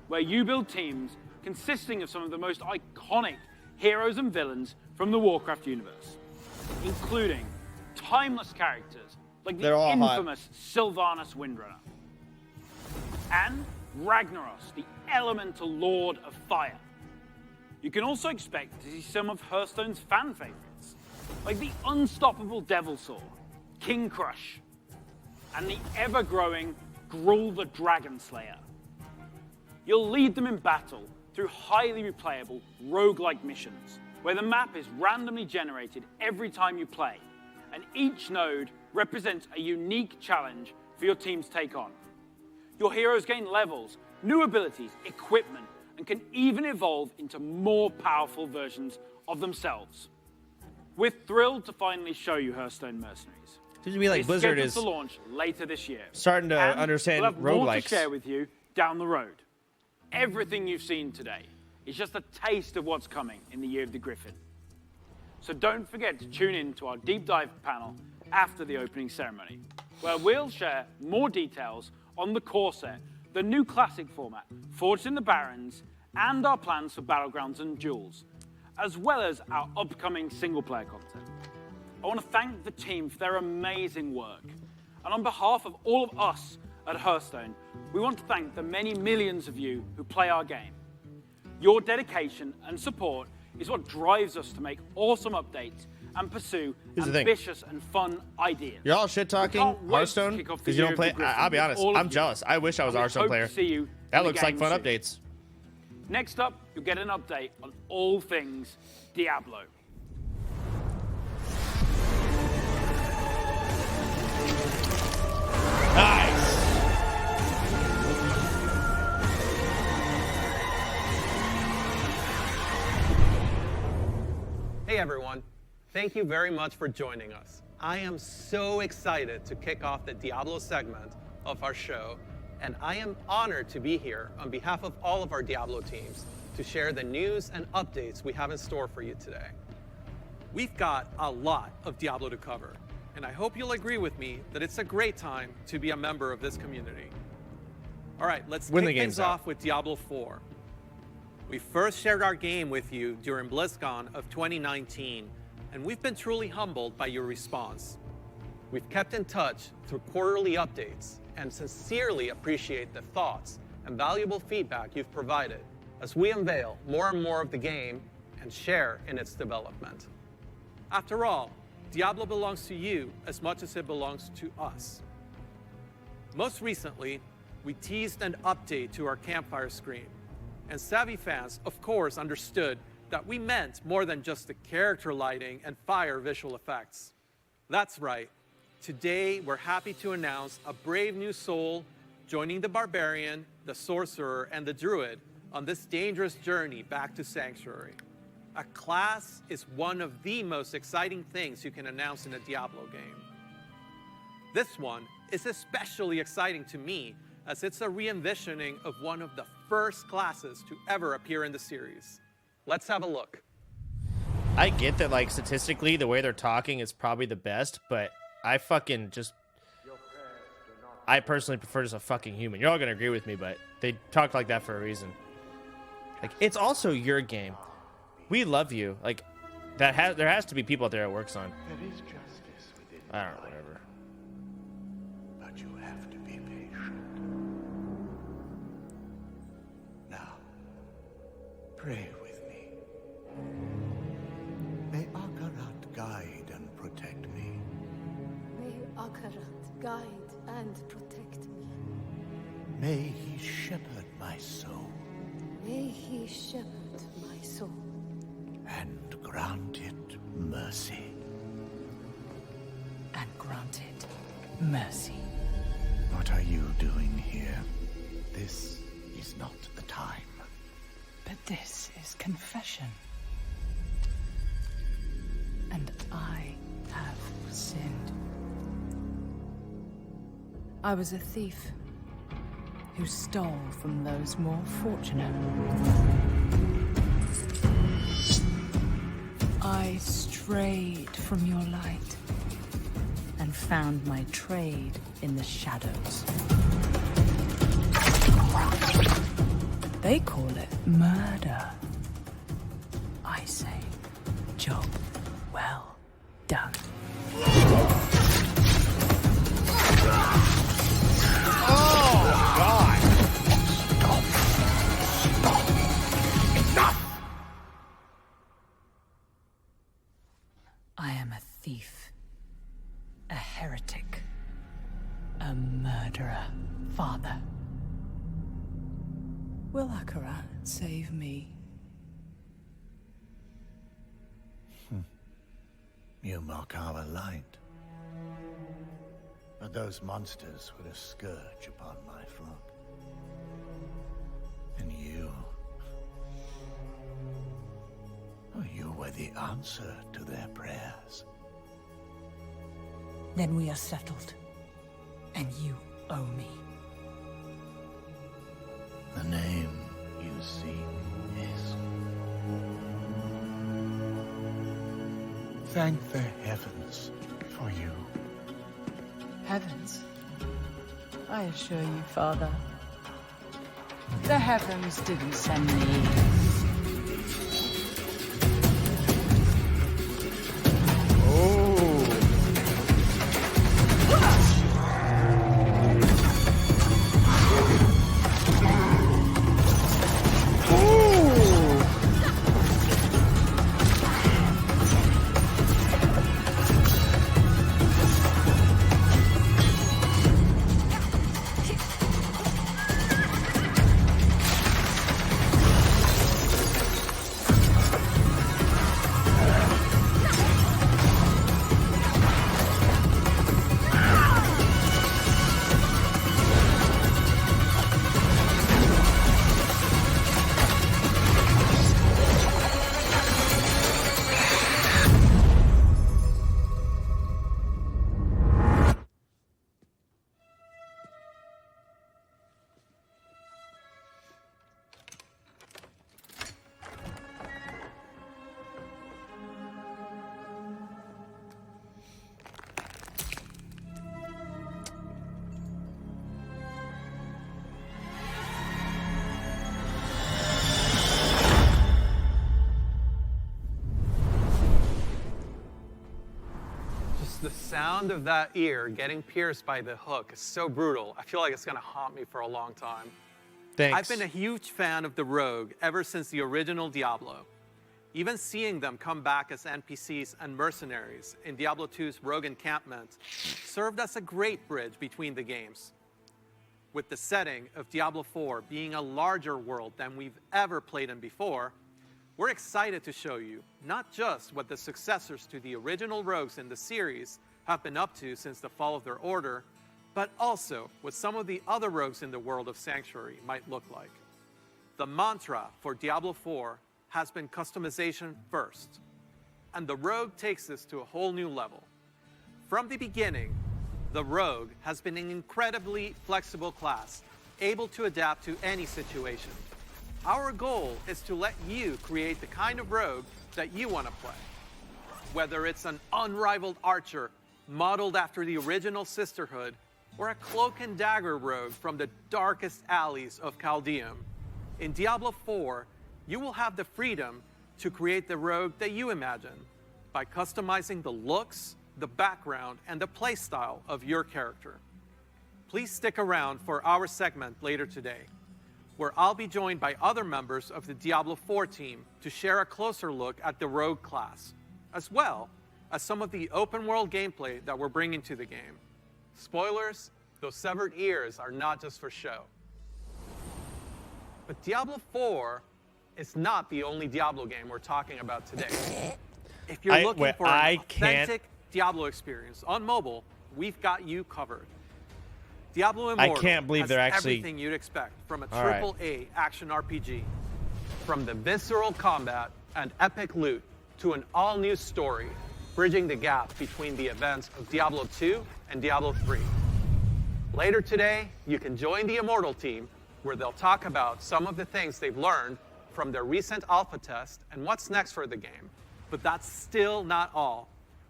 where you build teams consisting of some of the most iconic heroes and villains from the Warcraft universe, including timeless characters like the infamous Sylvanas Windrunner, and Ragnaros, the elemental lord of fire. You can also expect to see some of Hearthstone's fan favorites, like the unstoppable Devilsaur, King Crush, and the ever-growing Gruul the Dragon Slayer. You'll lead them in battle through highly replayable roguelike missions, where the map is randomly generated every time you play, and each node represents a unique challenge for your team to take on. Your heroes gain levels, new abilities, equipment, and can even evolve into more powerful versions of themselves. We're thrilled to finally show you Hearthstone Mercenaries. Seems to me like It's Blizzard scheduled is to launch later this year. starting to And understand we'll have more to roguelikes. share with you down the road. Everything you've seen today is just a taste of what's coming in the Year of the Griffin. So don't forget to tune in to our deep dive panel after the opening ceremony, where we'll share more details on the core set, the new classic format, Forged in the Barrens, and our plans for Battlegrounds and Duels, as well as our upcoming single-player content. I want to thank the team for their amazing work. And on behalf of all of us at Hearthstone, we want to thank the many millions of you who play our game. Your dedication and support is what drives us to make awesome updates and pursue Here's the thing. ambitious and fun ideas. You're all shit talking We can't wait to Hearthstone kick off the because you Year don't of play. the Griffin I'll be with honest. all of I'm you. jealous. I wish I was a And we Hearthstone hope player. to see you That in the looks like game fun soon. updates. Next up, you'll get an update on all things Diablo. Nice. Hey everyone, thank you very much for joining us. I am so excited to kick off the Diablo segment of our show, and I am honored to be here on behalf of all of our Diablo teams to share the news and updates we have in store for you today. We've got a lot of Diablo to cover, and I hope you'll agree with me that it's a great time to be a member of this community. All right, let's When the kick game's things out. off with Diablo 4. We first shared our game with you during BlizzCon of 2019, and we've been truly humbled by your response. We've kept in touch through quarterly updates and sincerely appreciate the thoughts and valuable feedback you've provided as we unveil more and more of the game and share in its development. After all, Diablo belongs to you as much as it belongs to us. Most recently, we teased an update to our campfire screen, and savvy fans, of course, understood that we meant more than just the character lighting and fire visual effects. That's right. Today, we're happy to announce a brave new soul joining the barbarian, the sorcerer, and the druid on this dangerous journey back to Sanctuary. A class is one of the most exciting things you can announce in a Diablo game. This one is especially exciting to me as it's a re-envisioning of one of the first classes to ever appear in the series. Let's have a look. I get that, like, statistically, the way they're talking is probably the best, but I fucking just... I personally prefer just a fucking human. You're all gonna agree with me, but they talk like that for a reason. Like, it's also your game. we love you. Like, there has to be people out there that works on. There is justice within I don't know, whatever. but you have to be patient. Now, pray with me. May Akarat guide and protect me. May Akarat guide and protect me. May he shepherd my soul May he shepherd my soul. and grant it mercy. And grant it mercy. What are you doing here? This is not the time. But this is confession. And I have sinned. I was a thief who stole from those more fortunate. I strayed from your light and found my trade in the shadows. They call it murder. I say, job well done. Oh, God! Stop! Enough! I am a thief, a heretic, a murderer, father. Will Akarat save me? You mock our light. But those monsters were a scourge upon my flock. And you were the answer to their prayers. Then we are settled, and you owe me. The name you seek is... Thank the heavens for you. Heavens? I assure you, Father, the heavens didn't send me. The sound of that ear getting pierced by the hook is so brutal. I feel like it's gonna haunt me for a long time. Thanks. I've been a huge fan of the Rogue ever since the original Diablo. Even seeing them come back as NPCs and mercenaries in Diablo 2's Rogue Encampment served as a great bridge between the games. With the setting of Diablo 4 being a larger world than we've ever played in before, we're excited to show you not just what the successors to the original rogues in the series have been up to since the fall of their order, but also what some of the other rogues in the world of Sanctuary might look like. The mantra for Diablo 4 has been customization first, and the rogue takes this to a whole new level. From the beginning, the rogue has been an incredibly flexible class, able to adapt to any situation. Our goal is to let you create the kind of rogue that you want to play. Whether it's an unrivaled archer modeled after the original Sisterhood, or a cloak and dagger rogue from the darkest alleys of Chaldeum, in Diablo 4, you will have the freedom to create the rogue that you imagine by customizing the looks, the background, and the playstyle of your character. Please stick around for our segment later today, where I'll be joined by other members of the Diablo 4 team to share a closer look at the rogue class, as well as some of the open world gameplay that we're bringing to the game. Spoilers, those severed ears are not just for show. But Diablo 4 is not the only Diablo game we're talking about today. If you're looking for an authentic Diablo experience on mobile, we've got you covered. Diablo Immortal I can't believe has they're actually everything you'd expect from a All right. AAA action RPG. From the visceral combat and epic loot to an all-new story, bridging the gap between the events of Diablo 2 and Diablo 3. Later today, you can join the Immortal team, where they'll talk about some of the things they've learned from their recent alpha test and what's next for the game. But that's still not all.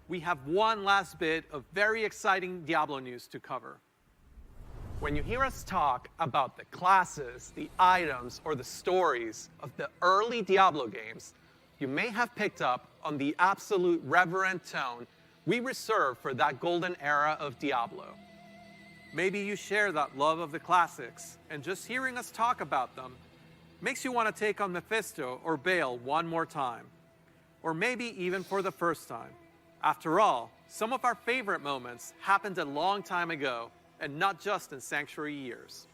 We have one last bit of very exciting Diablo news to cover. When you hear us talk about the classes, the items, or the stories of the early Diablo games, you may have picked up on the absolute reverent tone we reserve for that golden era of Diablo. Maybe you share that love of the classics, and just hearing us talk about them makes you want to take on Mephisto or Baal one more time. Or maybe even for the first time. After all, some of our favorite moments happened a long time ago, and not just in Sanctuary years.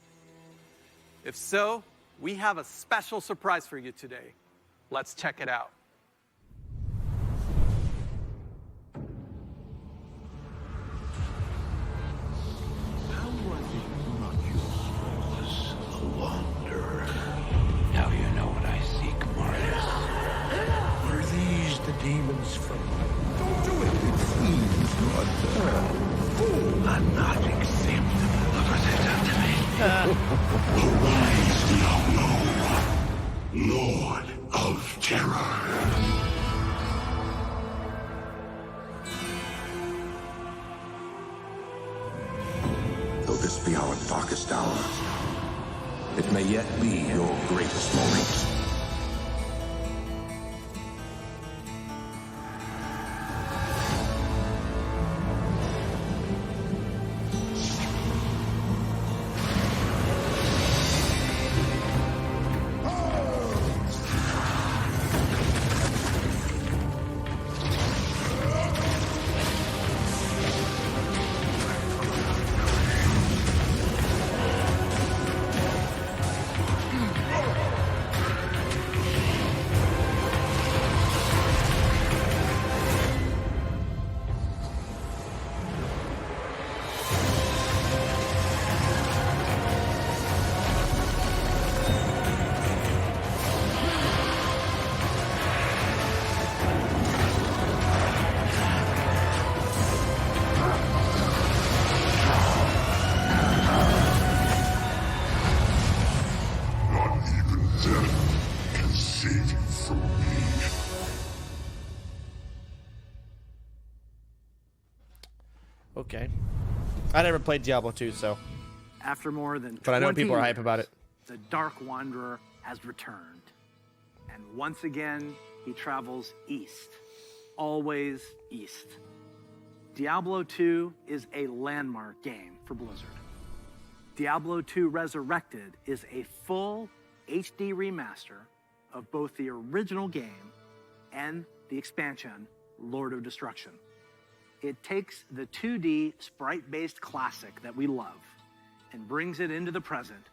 If so, we have a special surprise for you today. Let's check it out. Now you know what I seek, Marius. Are these the demons from... Don't do it! It seems not I'm not acceptable of this Arise, Diablo, Lord of Terror. Though this be our darkest hour, it may yet be your greatest moment. Okay. I never played Diablo 2, so. After more than 20 But I know people are years, hype about it. The Dark Wanderer has returned. And once again, he travels east. Always east. Diablo 2 is a landmark game for Blizzard. Diablo 2 Resurrected is a full HD remaster of both the original game and the expansion, Lord of Destruction. It takes the 2D sprite-based classic that we love and brings it into the present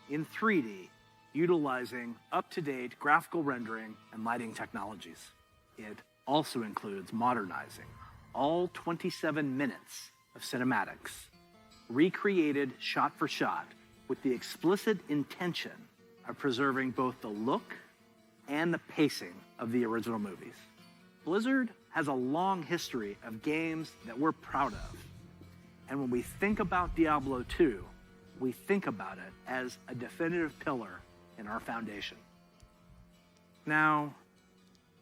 in 3D, utilizing up-to-date graphical rendering and lighting technologies. It also includes modernizing all 27 minutes of cinematics, recreated shot for shot with the explicit intention of preserving both the look and the pacing of the original movies. Blizzard has a long history of games that we're proud of. And when we think about Diablo 2, we think about it as a definitive pillar in our foundation. Now,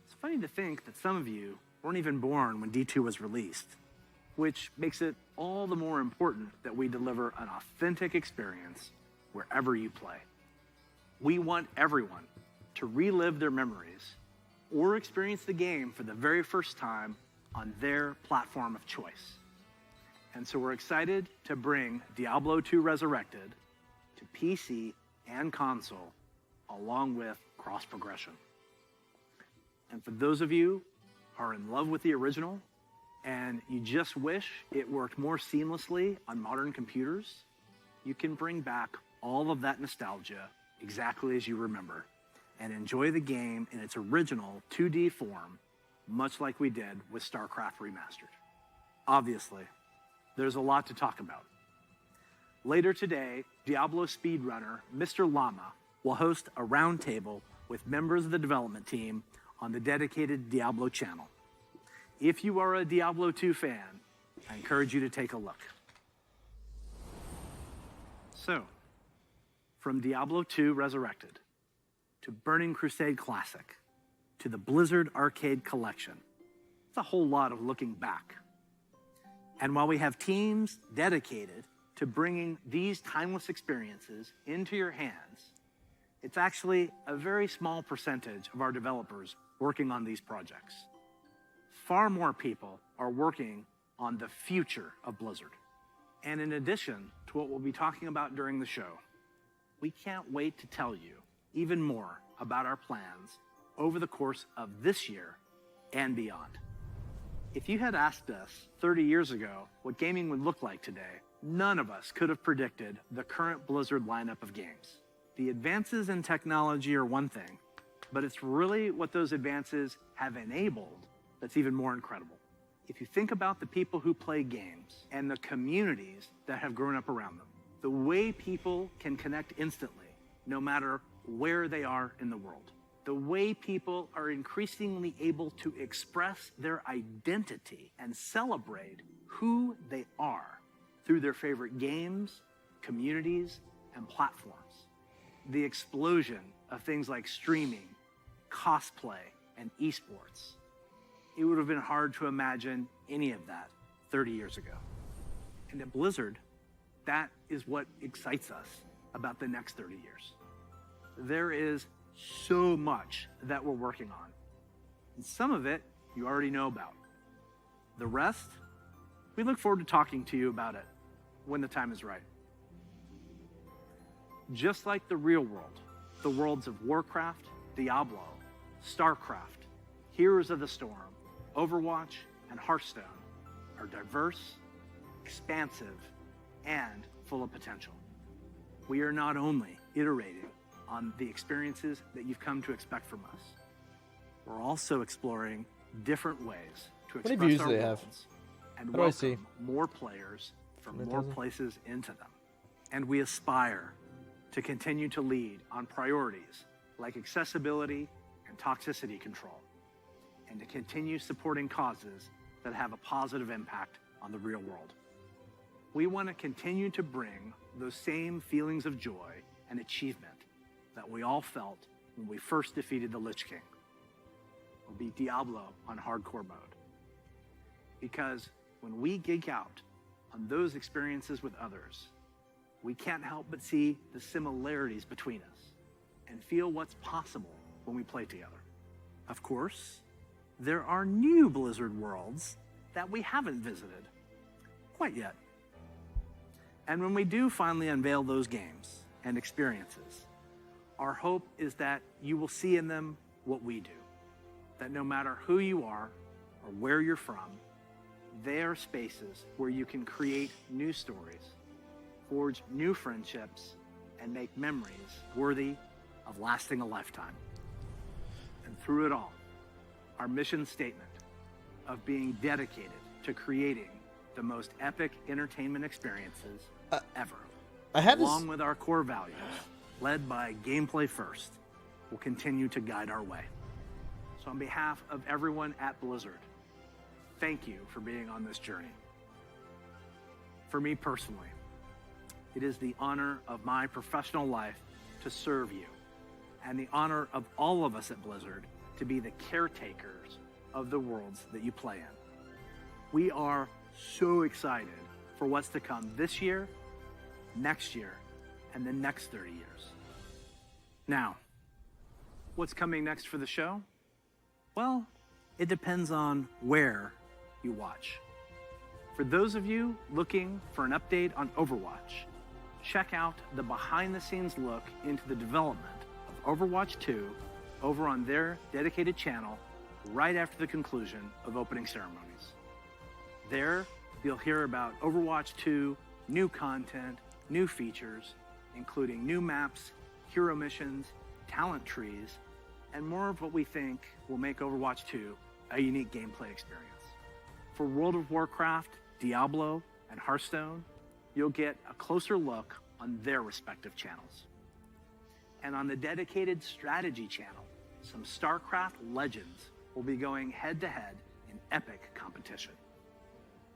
it's funny to think that some of you weren't even born when D2 was released, which makes it all the more important that we deliver an authentic experience wherever you play. We want everyone to relive their memories or experience the game for the very first time on their platform of choice. And so we're excited to bring Diablo 2 Resurrected to PC and console, along with cross progression. And for those of you who are in love with the original and you just wish it worked more seamlessly on modern computers, you can bring back all of that nostalgia exactly as you remember and enjoy the game in its original 2D form, much like we did with StarCraft Remastered. Obviously, there's a lot to talk about. Later today, Diablo speedrunner Mr. Llama will host a roundtable with members of the development team on the dedicated Diablo channel. If you are a Diablo 2 fan, I encourage you to take a look. So, from Diablo 2 Resurrected, to Burning Crusade Classic, to the Blizzard Arcade Collection, it's a whole lot of looking back. And while we have teams dedicated to bringing these timeless experiences into your hands, it's actually a very small percentage of our developers working on these projects. Far more people are working on the future of Blizzard. And in addition to what we'll be talking about during the show, we can't wait to tell you even more about our plans over the course of this year and beyond. If you had asked us 30 years ago what gaming would look like today, none of us could have predicted the current Blizzard lineup of games. The advances in technology are one thing, but it's really what those advances have enabled that's even more incredible. If you think about the people who play games and the communities that have grown up around them, the way people can connect instantly, no matter where they are in the world, the way people are increasingly able to express their identity and celebrate who they are through their favorite games, communities, and platforms. The explosion of things like streaming, cosplay, and esports. It would have been hard to imagine any of that 30 years ago. And at Blizzard, that is what excites us about the next 30 years. There is so much that we're working on. And some of it you already know about. The rest, we look forward to talking to you about it when the time is right. Just like the real world, the worlds of Warcraft, Diablo, StarCraft, Heroes of the Storm, Overwatch, and Hearthstone are diverse, expansive, and full of potential. We are not only iterating on the experiences that you've come to expect from us, we're also exploring different ways to express our worlds and welcome more players from more places into them. And we aspire to continue to lead on priorities like accessibility and toxicity control, and to continue supporting causes that have a positive impact on the real world. We want to continue to bring those same feelings of joy and achievement that we all felt when we first defeated the Lich King, or beat Diablo on hardcore mode. Because when we geek out on those experiences with others, we can't help but see the similarities between us and feel what's possible when we play together. Of course, there are new Blizzard worlds that we haven't visited quite yet. And when we do finally unveil those games and experiences, our hope is that you will see in them what we do. That no matter who you are or where you're from, they are spaces where you can create new stories, forge new friendships, and make memories worthy of lasting a lifetime. And through it all, our mission statement of being dedicated to creating the most epic entertainment experiences ever, along with our core values, led by gameplay first, will continue to guide our way. So on behalf of everyone at Blizzard, thank you for being on this journey. For me personally, it is the honor of my professional life to serve you, and the honor of all of us at Blizzard to be the caretakers of the worlds that you play in. We are so excited for what's to come this year, next year, and the next 30 years. Now, what's coming next for the show? Well, it depends on where you watch. For those of you looking for an update on Overwatch, check out the behind-the-scenes look into the development of Overwatch 2 over on their dedicated channel right after the conclusion of opening ceremonies. There, you'll hear about Overwatch 2, new content, new features, including new maps, hero missions, talent trees, and more of what we think will make Overwatch 2 a unique gameplay experience. For World of Warcraft, Diablo, and Hearthstone, you'll get a closer look on their respective channels. And on the dedicated strategy channel, some StarCraft legends will be going head-to-head in epic competition.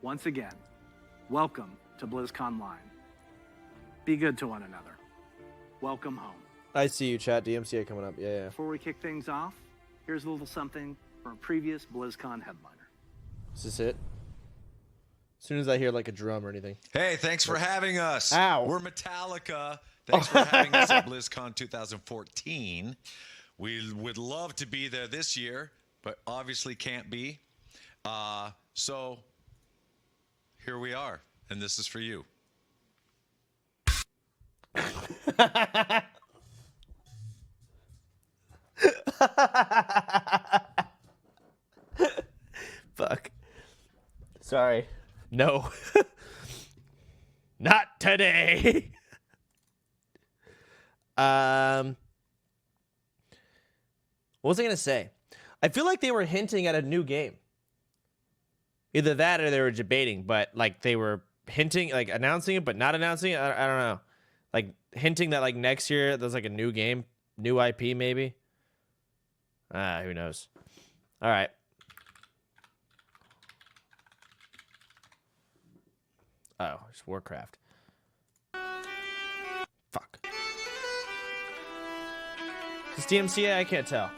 Once again, welcome to BlizzCon Line. Be good to one another. Welcome home. I see you, chat. DMCA coming up. Yeah. Before we kick things off, here's a little something from a previous BlizzCon headliner. Is this it? As soon as I hear like a drum or anything. Hey, thanks for having us. Ow. We're Metallica. Thanks for having us at BlizzCon 2014. We would love to be there this year, but obviously can't be. So here we are, and this is for you. Fuck. Sorry. No. Not today. What was I gonna say? I feel like they were hinting at a new game. Either that or they were debating, but like they were hinting, like announcing it, but not announcing it. I don't know. Like hinting that like next year there's like a new game, new IP maybe. Who knows? All right. Oh, it's Warcraft. Fuck. Is DMCA? I can't tell.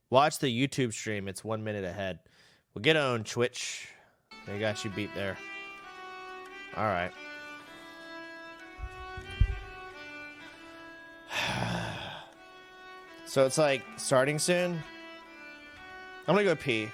Watch the YouTube stream. It's 1 minute ahead. We'll get on Twitch. They got you beat there. All right. So it's like starting soon. I'm gonna go pee.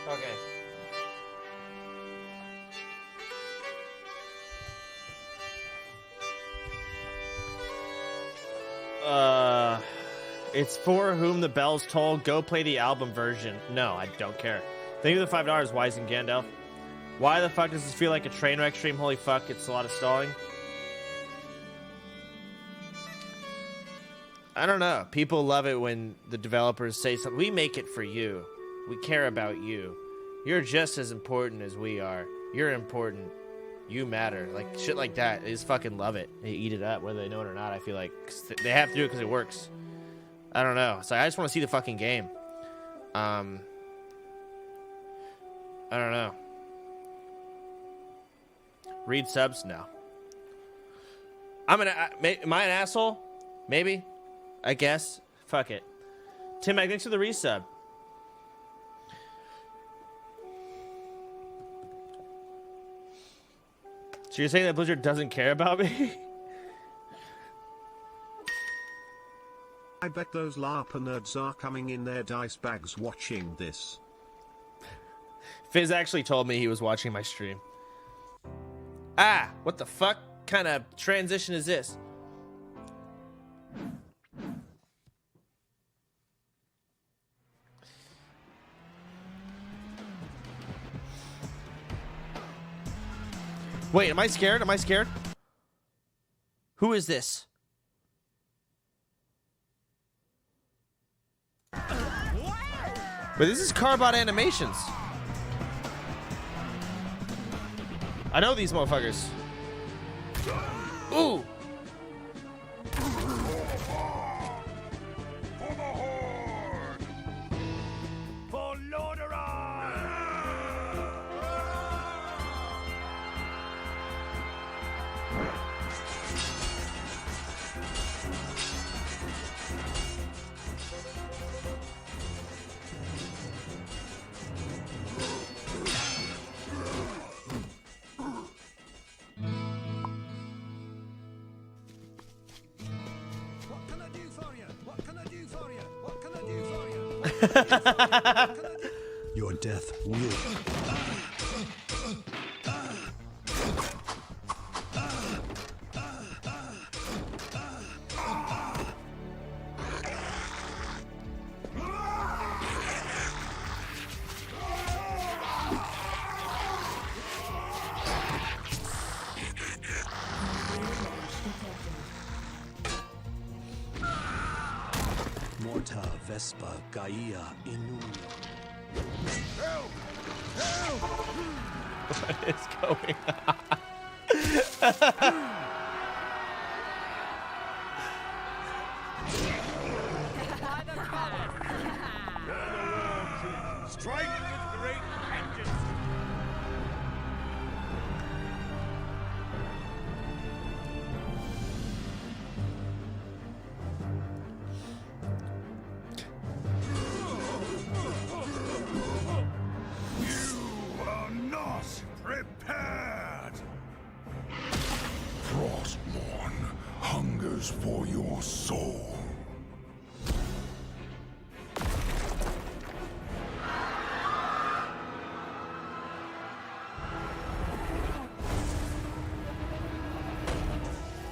Okay. It's For Whom the Bells Toll. Go play the album version. No, I don't care. Thank you for the $5, Wise and Gandalf. Why the fuck does this feel like a train wreck stream? Holy fuck, it's a lot of stalling. I don't know. People love it when the developers say something. We make it for you. We care about you. You're just as important as we are. You're important. You matter. Like, shit like that. They just fucking love it. They eat it up, whether they know it or not, I feel like. 'Cause they have to do it because it works. I don't know. So I just want to see the fucking game. I don't know. Read subs? No. Am I an asshole? Maybe. I guess. Fuck it. Tim, thanks for the resub. So you're saying that Blizzard doesn't care about me? I bet those LARPer nerds are coming in their dice bags watching this. Fizz actually told me he was watching my stream. Ah, what the fuck kind of transition is this? Wait, am I scared? Am I scared? Who is this? But this is Carbot Animations. I know these motherfuckers. Ooh. For Lordaeron! Your death will. Morta Vespa Gaia Inu. Help! Help! What is going on? Strike with great vengeance! You are not prepared! Frostmourne hungers for your soul.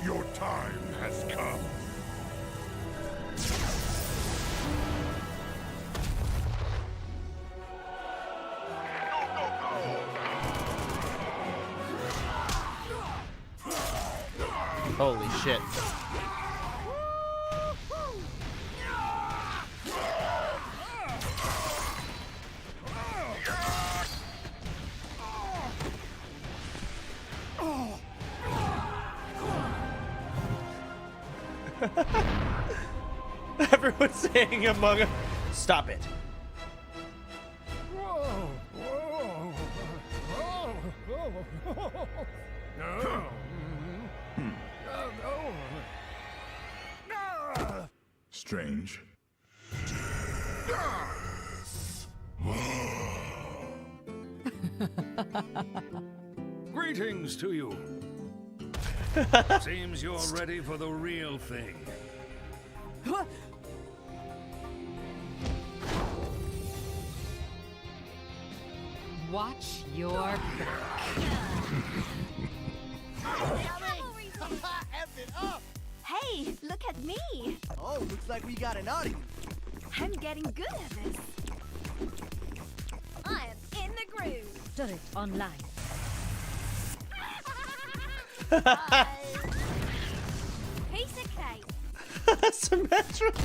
Your time has come. Holy shit. Everyone's saying Among Us. Stop it. Whoa! Whoa! Whoa! No! No! Strange. Greetings to you. Seems you're ready for the real thing. Watch your back. Hey, look at me! Oh, looks like we got an audience. I'm getting good at this. I am in the groove. Turret online. Piece of cake. Symmetric.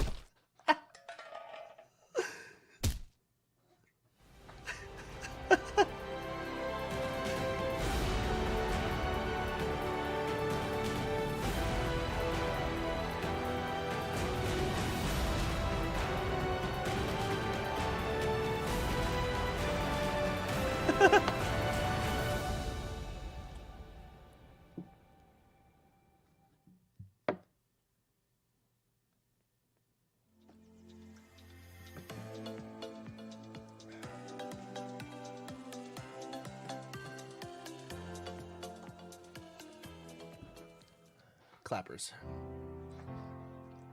Clappers.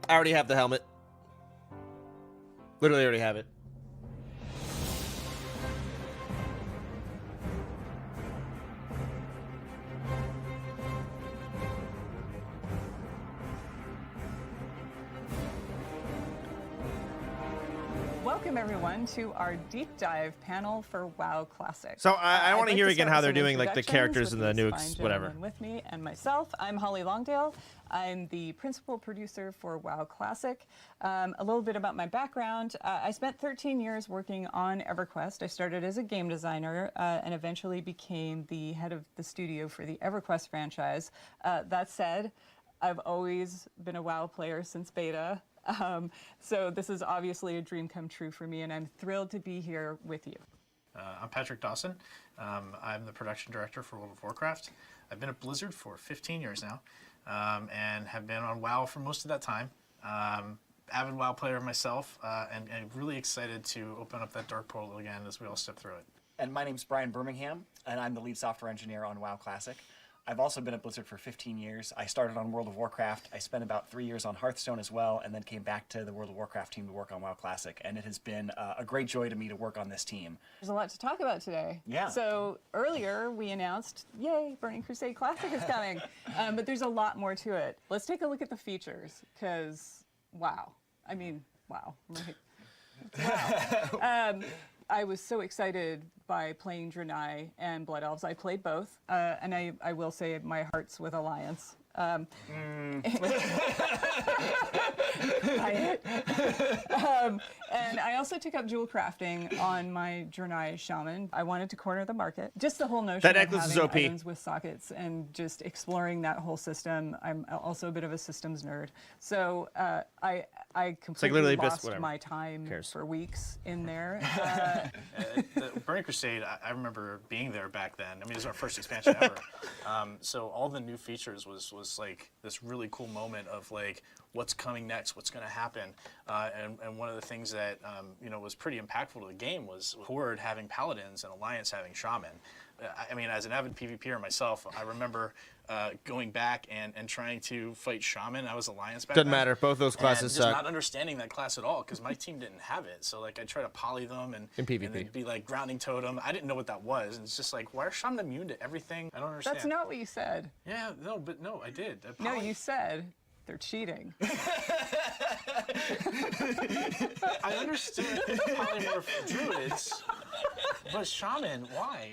I already have the helmet. Literally already have it. Welcome everyone to our deep dive panel for WoW Classic. So I want to hear again how they're doing like the introductions characters with and the these nukes, fine whatever. gentlemen with me and myself. I'm Holly Longdale. I'm the principal producer for WoW Classic. A little bit about my background. I spent 13 years working on EverQuest. I started as a game designer and eventually became the head of the studio for the EverQuest franchise. That said, I've always been a WoW player since beta. So this is obviously a dream come true for me, and I'm thrilled to be here with you. I'm Patrick Dawson. I'm the production director for World of Warcraft. I've been at Blizzard for 15 years now, and have been on WoW for most of that time. Avid WoW player myself, and really excited to open up that dark portal again as we all step through it. And my name's Brian Birmingham, and I'm the lead software engineer on WoW Classic. I've also been at Blizzard for 15 years. I started on World of Warcraft. I spent about 3 years on Hearthstone as well, and then came back to the World of Warcraft team to work on WoW Classic. And it has been a great joy to me to work on this team. There's a lot to talk about today. Yeah. So earlier we announced, yay, Burning Crusade Classic is coming. But there's a lot more to it. Let's take a look at the features, because wow. I mean, wow. Right? Wow. I was so excited by playing Draenei and Blood Elves. I played both, and I will say my heart's with Alliance. And I also took up jewel crafting on my Draenei Shaman. I wanted to corner the market. Just the whole notion That of necklace is having OP. items with sockets and just exploring that whole system. I'm also a bit of a systems nerd. So I completely literally lost whatever. my time for weeks in there. The Burning Crusade, I remember being there back then. I mean, it was our first expansion ever. So all the new features was like this really cool moment of like what's coming next, what's going to happen. And one of the things that was pretty impactful to the game was Horde having Paladins and Alliance having Shaman. I mean, as an avid PvPer myself, I remember going back and trying to fight Shaman. I was Alliance back Doesn't then. matter. Both those classes and just suck. not understanding that class at all because my team didn't have it. So like I try to poly them and In PvP. and they'd be like grounding totem. I didn't know what that was. And it's just like, why are Shaman immune to everything? I don't understand. That's not what you said. Yeah, no, I did. No, you said they're cheating. I understood polymorph druids, but Shaman, why?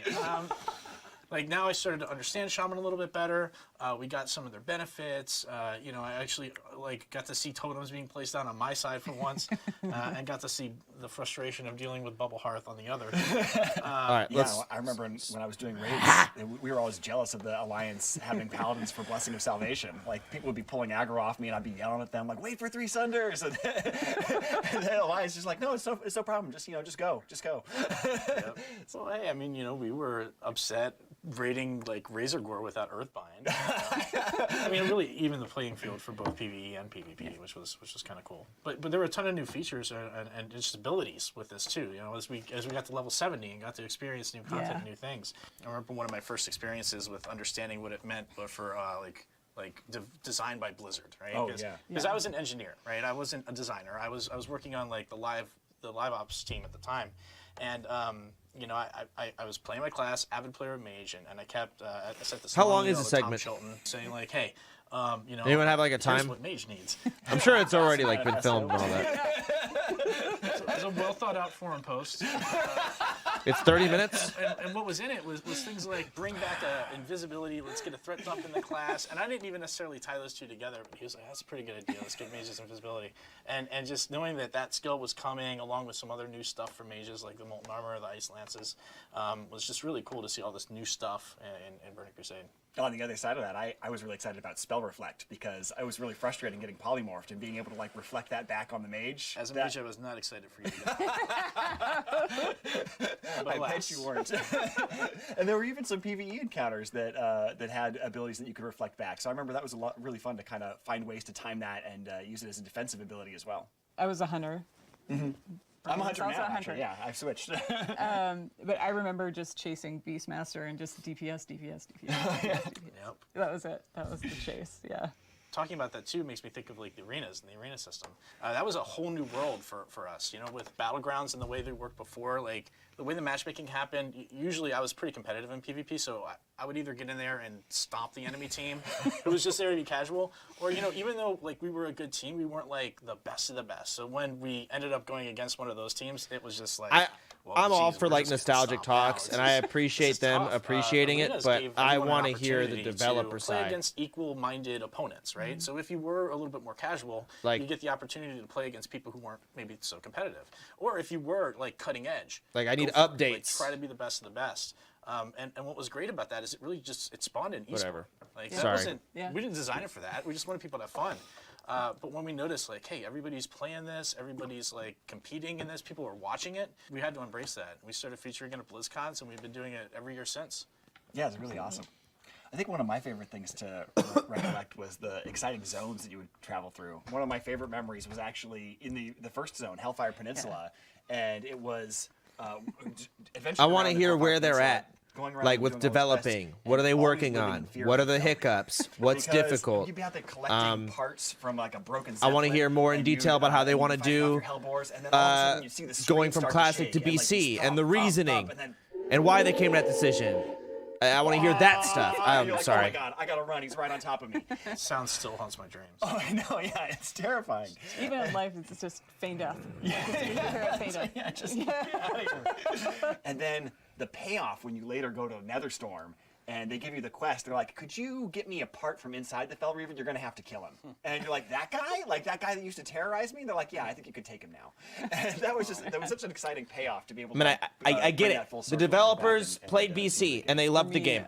Like now I started to understand Shaman a little bit better. We got some of their benefits. I actually like got to see totems being placed down on my side for once, and got to see the frustration of dealing with Bubble Hearth on the other. All right, I remember when I was doing raids, we were always jealous of the Alliance having Paladins for Blessing of Salvation. Like, people would be pulling aggro off me, and I'd be yelling at them, like, wait for 3 Sunders! And then Alliance is like, no, it's no problem, just go. Yep. So, hey, I mean, we were upset raiding, like, Razorgore without Earthbind. I mean, it really evened the playing field for both PvE and PvP, which was kind of cool. But there were a ton of new features and just abilities with this too. As we got to level 70 and got to experience new content and new things. I remember one of my first experiences with understanding what it meant, but for designed by Blizzard, right? Oh, Because I was an engineer, right? I wasn't a designer. I was working on like the live ops team at the time, and I was playing my class, avid player of Mage, and I kept I sent this How long long is email the to Tom segment? Chilton saying like, hey, Anyone have like a here's time? what Mage needs. I'm sure it's already like been filmed and all that. It's a well thought out forum post. It's 30 minutes. And what was in it was things like bring back invisibility, let's get a threat dump in the class. And I didn't even necessarily tie those two together, but he was like, that's a pretty good idea. Let's get mages invisibility. And just knowing that skill was coming along with some other new stuff for mages like the Molten Armor, the Ice Lances, was just really cool to see all this new stuff in Burning Crusade. On the other side of that, I was really excited about Spell Reflect because I was really frustrated getting polymorphed and being able to like reflect that back on the mage. As a mage, I was not excited for you to get I bet you weren't. And there were even some PvE encounters that had abilities that you could reflect back. So I remember that was really fun to kind of find ways to time that and use it as a defensive ability as well. I was a hunter. Mm-hmm. I'm a hunter Also now, a hunter. actually. Yeah, I've switched. But I remember just chasing Beastmaster and just DPS. Yep. That was it. That was the chase, yeah. Talking about that too makes me think of like the arenas and the arena system. That was a whole new world for us, with Battlegrounds and the way they worked before, like the way the matchmaking happened. Usually I was pretty competitive in PvP, so I would either get in there and stomp the enemy team who was just there to be casual, or, you know, even though like we were a good team, we weren't like the best of the best. So when we ended up going against one of those teams, it was just like, I'm all for like nostalgic talks, and I appreciate them appreciating it, but I want to hear the developer play side. against equal-minded opponents, right? So if you were a little bit more casual, you get the opportunity to play against people who weren't maybe so competitive, or if you were like cutting edge, Like, I need go for it. updates. Like, try to be the best of the best. And what was great about that is it really just spawned an esport. Whatever. Like Yeah. that Sorry. wasn't. We didn't design it for that. We just wanted people to have fun. But when we noticed, like, hey, everybody's playing this, everybody's like competing in this, people are watching it, we had to embrace that. We started featuring it at BlizzCon, and we've been doing it every year since. Yeah, it's really awesome. I think one of my favorite things to recollect was the exciting zones that you would travel through. One of my favorite memories was actually in the first zone, Hellfire Peninsula, and it was I want to hear where they're at. Like with developing, what are they working on? What are the hiccups? What's difficult? You'd be out there collecting parts from like a broken I want to hear more in detail about how they want to do going from classic to BC and the reasoning and why they came to that decision. I want to hear that stuff. I'm like, sorry. Oh my god, I gotta run. He's right on top of me. Sound still haunts my dreams. Oh, I know. Yeah, it's terrifying. Even in life, it's just feign death. And then the payoff when you later go to Netherstorm and they give you the quest, they're like, could you get me a part from inside the Fel Reaver? You're going to have to kill him. And you're like, that guy? Like that guy that used to terrorize me? And they're like, yeah, I think you could take him now. And that was such an exting payoff to be able to I get it. The developers played BC and they loved the game.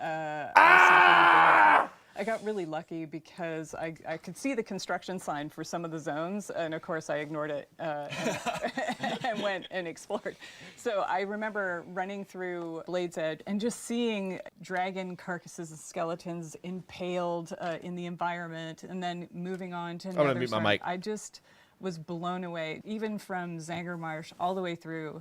I got really lucky because I could see the construction sign for some of the zones, and of course I ignored it and went and explored. So I remember running through Blade's Edge and just seeing dragon carcasses and skeletons impaled in the environment, and then moving on to gonna mute my mic. I just was blown away, even from Zangermarsh all the way through.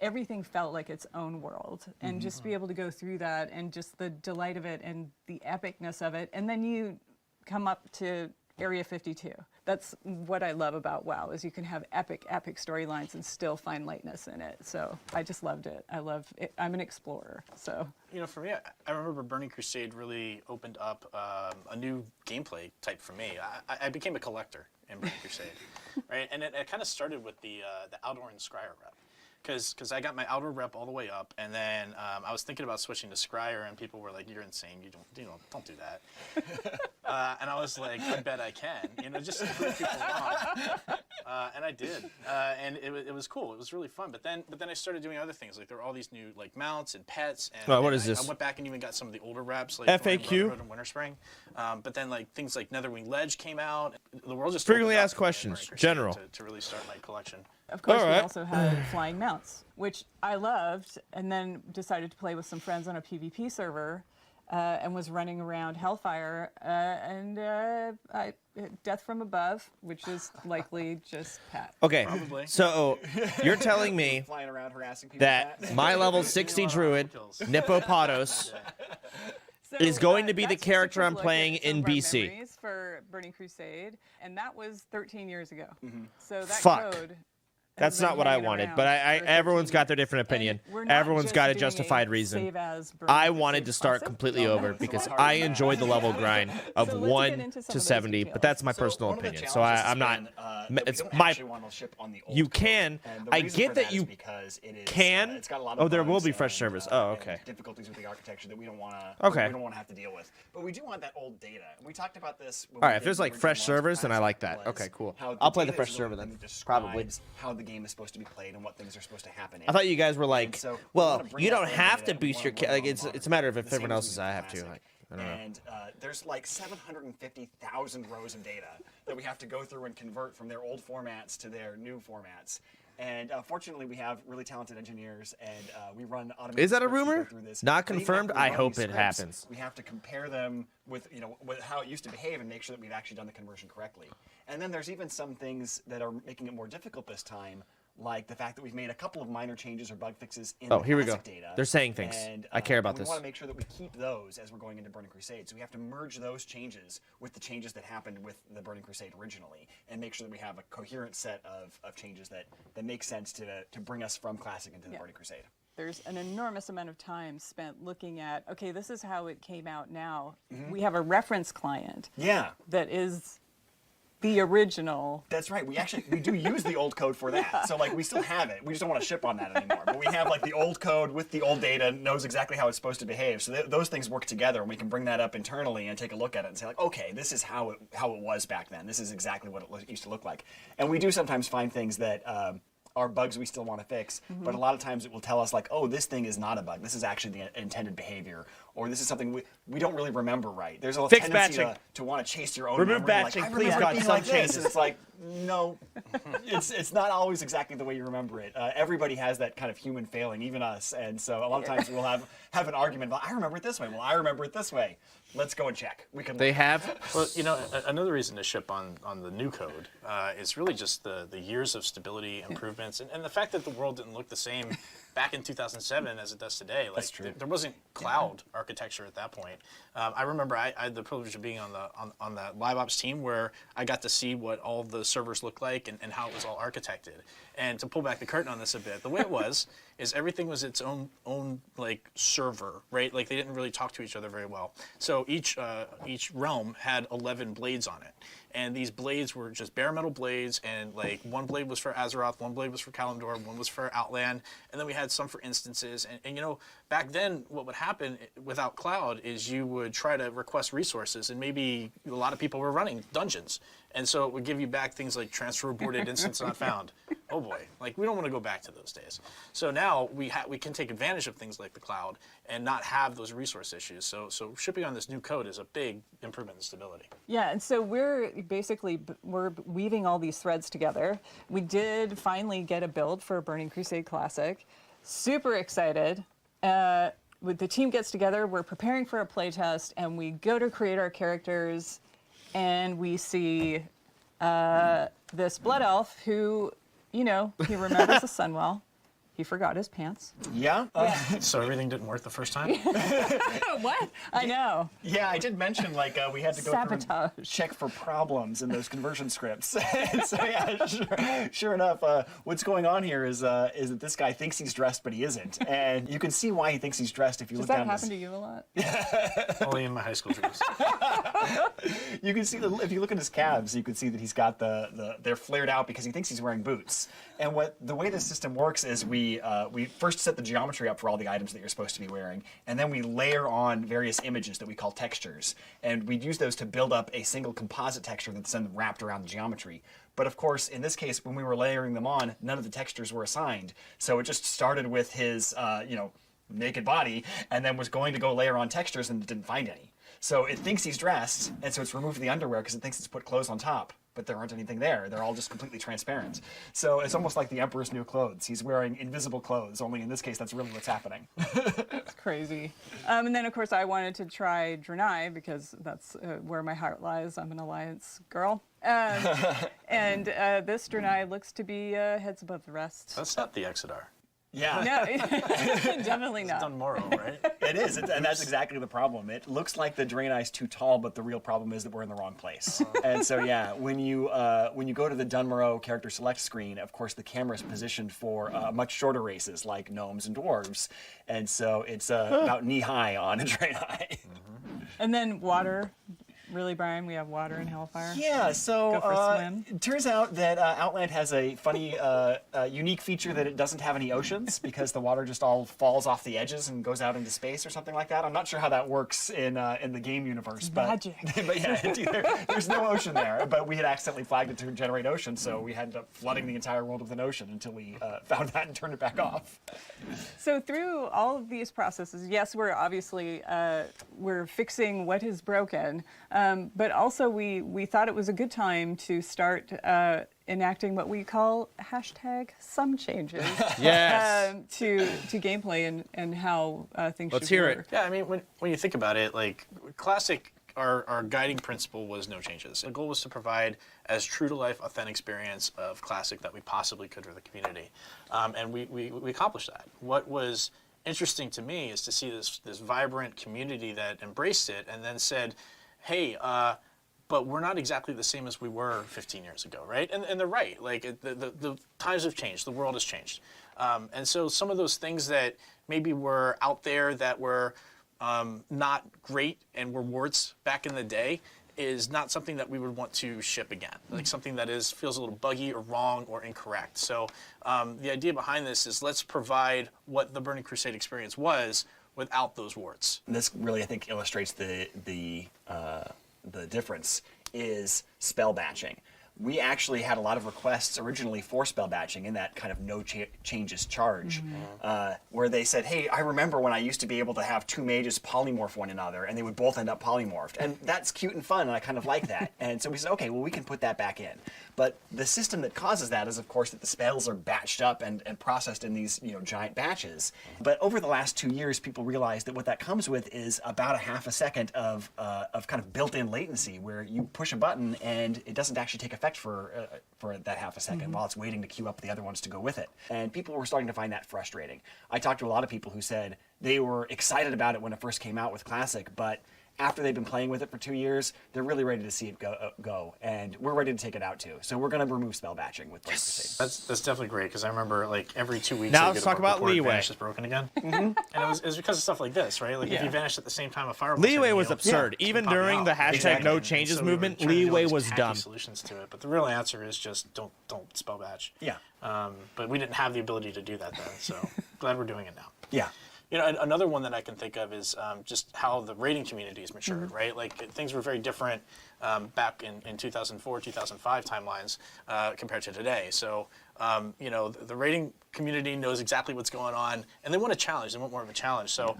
Everything felt like its own world, and just be able to go through that and just the delight of it and the epicness of it. And then you come up to Area 52. That's what I love about WoW, is you can have epic storylines and still find lightness in it. So I just loved it. I love it. I'm an explorer, so. You know, for me, I remember Burning Crusade really opened up a new gameplay type for me. I became a collector in Burning Crusade, right? And it kind of started with the Outdoor and Scryer rep. Because I got my outer rep all the way up, and then I was thinking about switching to Scryer, and people were like, "You're insane! Don't do that." And I was like, "I bet I can," just to prove people wrong. And I did, and it was cool. It was really fun. But then I started doing other things. Like there were all these new like mounts and pets. And what is this? I went back and even got some of the older reps, like FAQ and Winter Spring. But then like things like Netherwing Ledge came out. The world just Frequently opened up asked questions, for me general. to really start my collection. Of course, we also had flying mounts, which I loved, and then decided to play with some friends on a PvP server, and was running around Hellfire, and Death from Above, which is likely just Pat. Okay, so you're telling me flying around harassing people that my level 60 druid, Nippopotos, is going to be the character I'm playing in BC. For Burning Crusade, and that was 13 years ago. So that Fuck. code. That's not what I wanted, but everyone's got their different opinion. Everyone's got a justified reason. I wanted to start completely over because I enjoyed the level grind of 1 to 70, but that's my personal opinion. So I'm not. It's my. You can. I get that you can. Oh, there will be fresh servers. Oh, okay. Difficulties with the architecture that we don't want to. Okay. We don't want to have to deal with, but we do want that old data. And we talked about this. All right, if there's like fresh servers, then I like that. Okay, cool. I'll play the fresh server then. Probably. How the game is supposed to be played and what things are supposed to happen. I thought you guys were like, well, you don't have to boost your like it's a matter of if everyone else says I have to. Like, I don't know. And there's like 750,000 rows of data that we have to go through and convert from their old formats to their new formats. And fortunately, we have really talented engineers, and we run automated. Is that a scripts to go rumor? through this. Not But even confirmed. after we I run hope these it scripts, happens. We have to compare them with with how it used to behave and make sure that we've actually done the conversion correctly. And then there's even some things that are making it more difficult this time, like the fact that we've made a couple of minor changes or bug fixes in the here we go. classic data. They're saying things. And, I care about we this. want to make sure that we keep those as we're going into Burning Crusade. So we have to merge those changes with the changes that happened with the Burning Crusade originally, and make sure that we have a coherent set of changes that make sense to bring us from classic into the Burning Crusade. there's an enormous amount of time spent looking at, okay, this is how it came out now. We have a reference client that is the original. That's right. We do use the old code for that. So like we still have it. We just don't want to ship on that anymore. But we have like the old code with the old data, knows exactly how it's supposed to behave. So those things work together, and we can bring that up internally and take a look at it and say like, okay, this is how it was back then. This is exactly what it used to look like. And we do sometimes find things that are bugs we still want to fix, but a lot of times it will tell us like, oh, this thing is not a bug. This is actually the intended behavior, or this is something we don't really remember right. There's a tendency to want to chase your own Remove memory. batching, like, I please, remember God, it being some like this. changes. And it's like, no, it's not always exactly the way you remember it. Everybody has that kind of human failing, even us. And so a lot of times we'll have an argument about, I remember it this way. Well, I remember it this way. Let's go and check. We can. They have. Well, you know, another reason to ship on the new code is really just the years of stability improvements and the fact that the world didn't look the same back in 2007 as it does today. Like, That's true. There wasn't cloud architecture at that point. I remember I had the privilege of being on the live ops team where I got to see what all the servers looked like and how it was all architected. And to pull back the curtain on this a bit, the way it was is everything was its own like server, right? Like they didn't really talk to each other very well. So each realm had 11 blades on it. And these blades were just bare metal blades, and like one blade was for Azeroth, one blade was for Kalimdor, one was for Outland, and then we had some for instances. And you know, back then what would happen without cloud is you would try to request resources, and maybe a lot of people were running dungeons. And so it would give you back things like transfer aborted, instance not found. Oh boy, like we don't want to go back to those days. So now we can take advantage of things like the cloud and not have those resource issues. So shipping on this new code is a big improvement in stability. Yeah, and so we're weaving all these threads together. We did finally get a build for Burning Crusade Classic. Super excited. With the team gets together, we're preparing for a playtest, and we go to create our characters, and we see this blood elf who, you know, he remembers the sun well. He forgot his pants. Yeah. So everything didn't work the first time? What? I know. Yeah, I did mention like we had to go through Sabotage. and check for problems in those conversion scripts. And so yeah, sure enough, what's going on here is that this guy thinks he's dressed, but he isn't. And you can see why he thinks he's dressed if you Does look that down happen to you a lot? Only in my high school dreams. You can see if you look at his calves, you can see that he's got they're flared out because he thinks he's wearing boots. And the way the system works is we first set the geometry up for all the items that you're supposed to be wearing, and then we layer on various images that we call textures, and we'd use those to build up a single composite texture that's then wrapped around the geometry. But of course, in this case, when we were layering them on, none of the textures were assigned, so it just started with his naked body, and then was going to go layer on textures and didn't find any. So it thinks he's dressed, and so it's removed the underwear because it thinks it's put clothes on top. But there aren't anything there. They're all just completely transparent. So it's almost like the Emperor's new clothes. He's wearing invisible clothes, only in this case, that's really what's happening. It's crazy. And then, of course, I wanted to try Draenei because that's where my heart lies. I'm an Alliance girl. And this Draenei looks to be heads above the rest. That's not the Exodar. Yeah. No, definitely not. It's Dunmorrow, right? It is, and that's exactly the problem. It looks like the Draenei's too tall, but the real problem is that we're in the wrong place. And so, yeah, when you go to the Dunmorrow character select screen, of course, the camera is positioned for much shorter races like gnomes and dwarves, and so it's about knee high on a Draenei. And then water. Really, Brian? We have water and Hellfire? Yeah, so Go for a swim. it turns out that Outland has a funny, unique feature that it doesn't have any oceans because the water just all falls off the edges and goes out into space or something like that. I'm not sure how that works in the game universe. But, magic. But yeah, there's no ocean there. But we had accidentally flagged it to generate ocean, so we ended up flooding the entire world with an ocean until we found that and turned it back off. So through all of these processes, yes, we're obviously we're fixing what is broken. But also we thought it was a good time to start enacting what we call #some changes Yes. to gameplay and how things Let's should hear work. it. Yeah, I mean, when you think about it, like Classic, our guiding principle was no changes. The goal was to provide as true-to-life, authentic experience of Classic that we possibly could for the community, and we accomplished that. What was interesting to me is to see this vibrant community that embraced it and then said, hey, but we're not exactly the same as we were 15 years ago, right? And they're right. Like the times have changed, the world has changed, and so some of those things that maybe were out there that were not great and were warts back in the day is not something that we would want to ship again. Like something that feels a little buggy or wrong or incorrect. So the idea behind this is let's provide what the Burning Crusade experience was without those warts. This really, I think, illustrates the difference is spell batching. We actually had a lot of requests originally for spell batching in that kind of no changes charge, where they said, hey, I remember when I used to be able to have two mages polymorph one another, and they would both end up polymorphed. And that's cute and fun, and I kind of like that. And so we said, okay, well, we can put that back in. But the system that causes that is, of course, that the spells are batched up and processed in these giant batches. But over the last 2 years, people realized that what that comes with is about a half a second of kind of built-in latency, where you push a button and it doesn't actually take effect for that half a second while it's waiting to queue up the other ones to go with it. And people were starting to find that frustrating. I talked to a lot of people who said they were excited about it when it first came out with Classic, but after they've been playing with it for 2 years, they're really ready to see it go, and we're ready to take it out too. So we're going to remove spell batching with Burning Crusade. That's definitely great, because I remember like every 2 weeks. Now let's talk about leeway. Vanish is broken again, and it was because of stuff like this, right? Like if you vanish at the same time a fireball. Leeway was absurd. Even during the hashtag no changes movement, leeway was dumb. Solutions to it, but the real answer is just don't spell batch. Yeah. But we didn't have the ability to do that then, so glad we're doing it now. Yeah. And another one that I can think of is just how the rating community has matured, right? Like things were very different back in 2004, 2005 timelines compared to today. So, the rating community knows exactly what's going on, and they want a challenge. They want more of a challenge. So,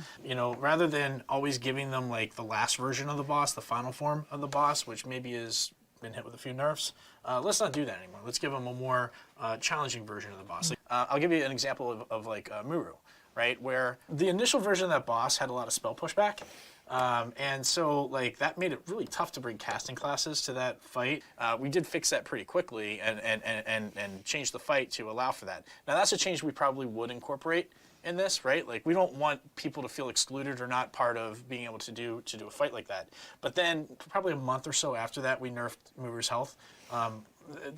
rather than always giving them like the last version of the boss, the final form of the boss, which maybe has been hit with a few nerfs, let's not do that anymore. Let's give them a more challenging version of the boss. I'll give you an example of like Muru. Right, where the initial version of that boss had a lot of spell pushback, and so like that made it really tough to bring casting classes to that fight. We did fix that pretty quickly and change the fight to allow for that. Now that's a change we probably would incorporate in this, right? Like we don't want people to feel excluded or not part of being able to do a fight like that. But then probably a month or so after that, we nerfed Muru's health.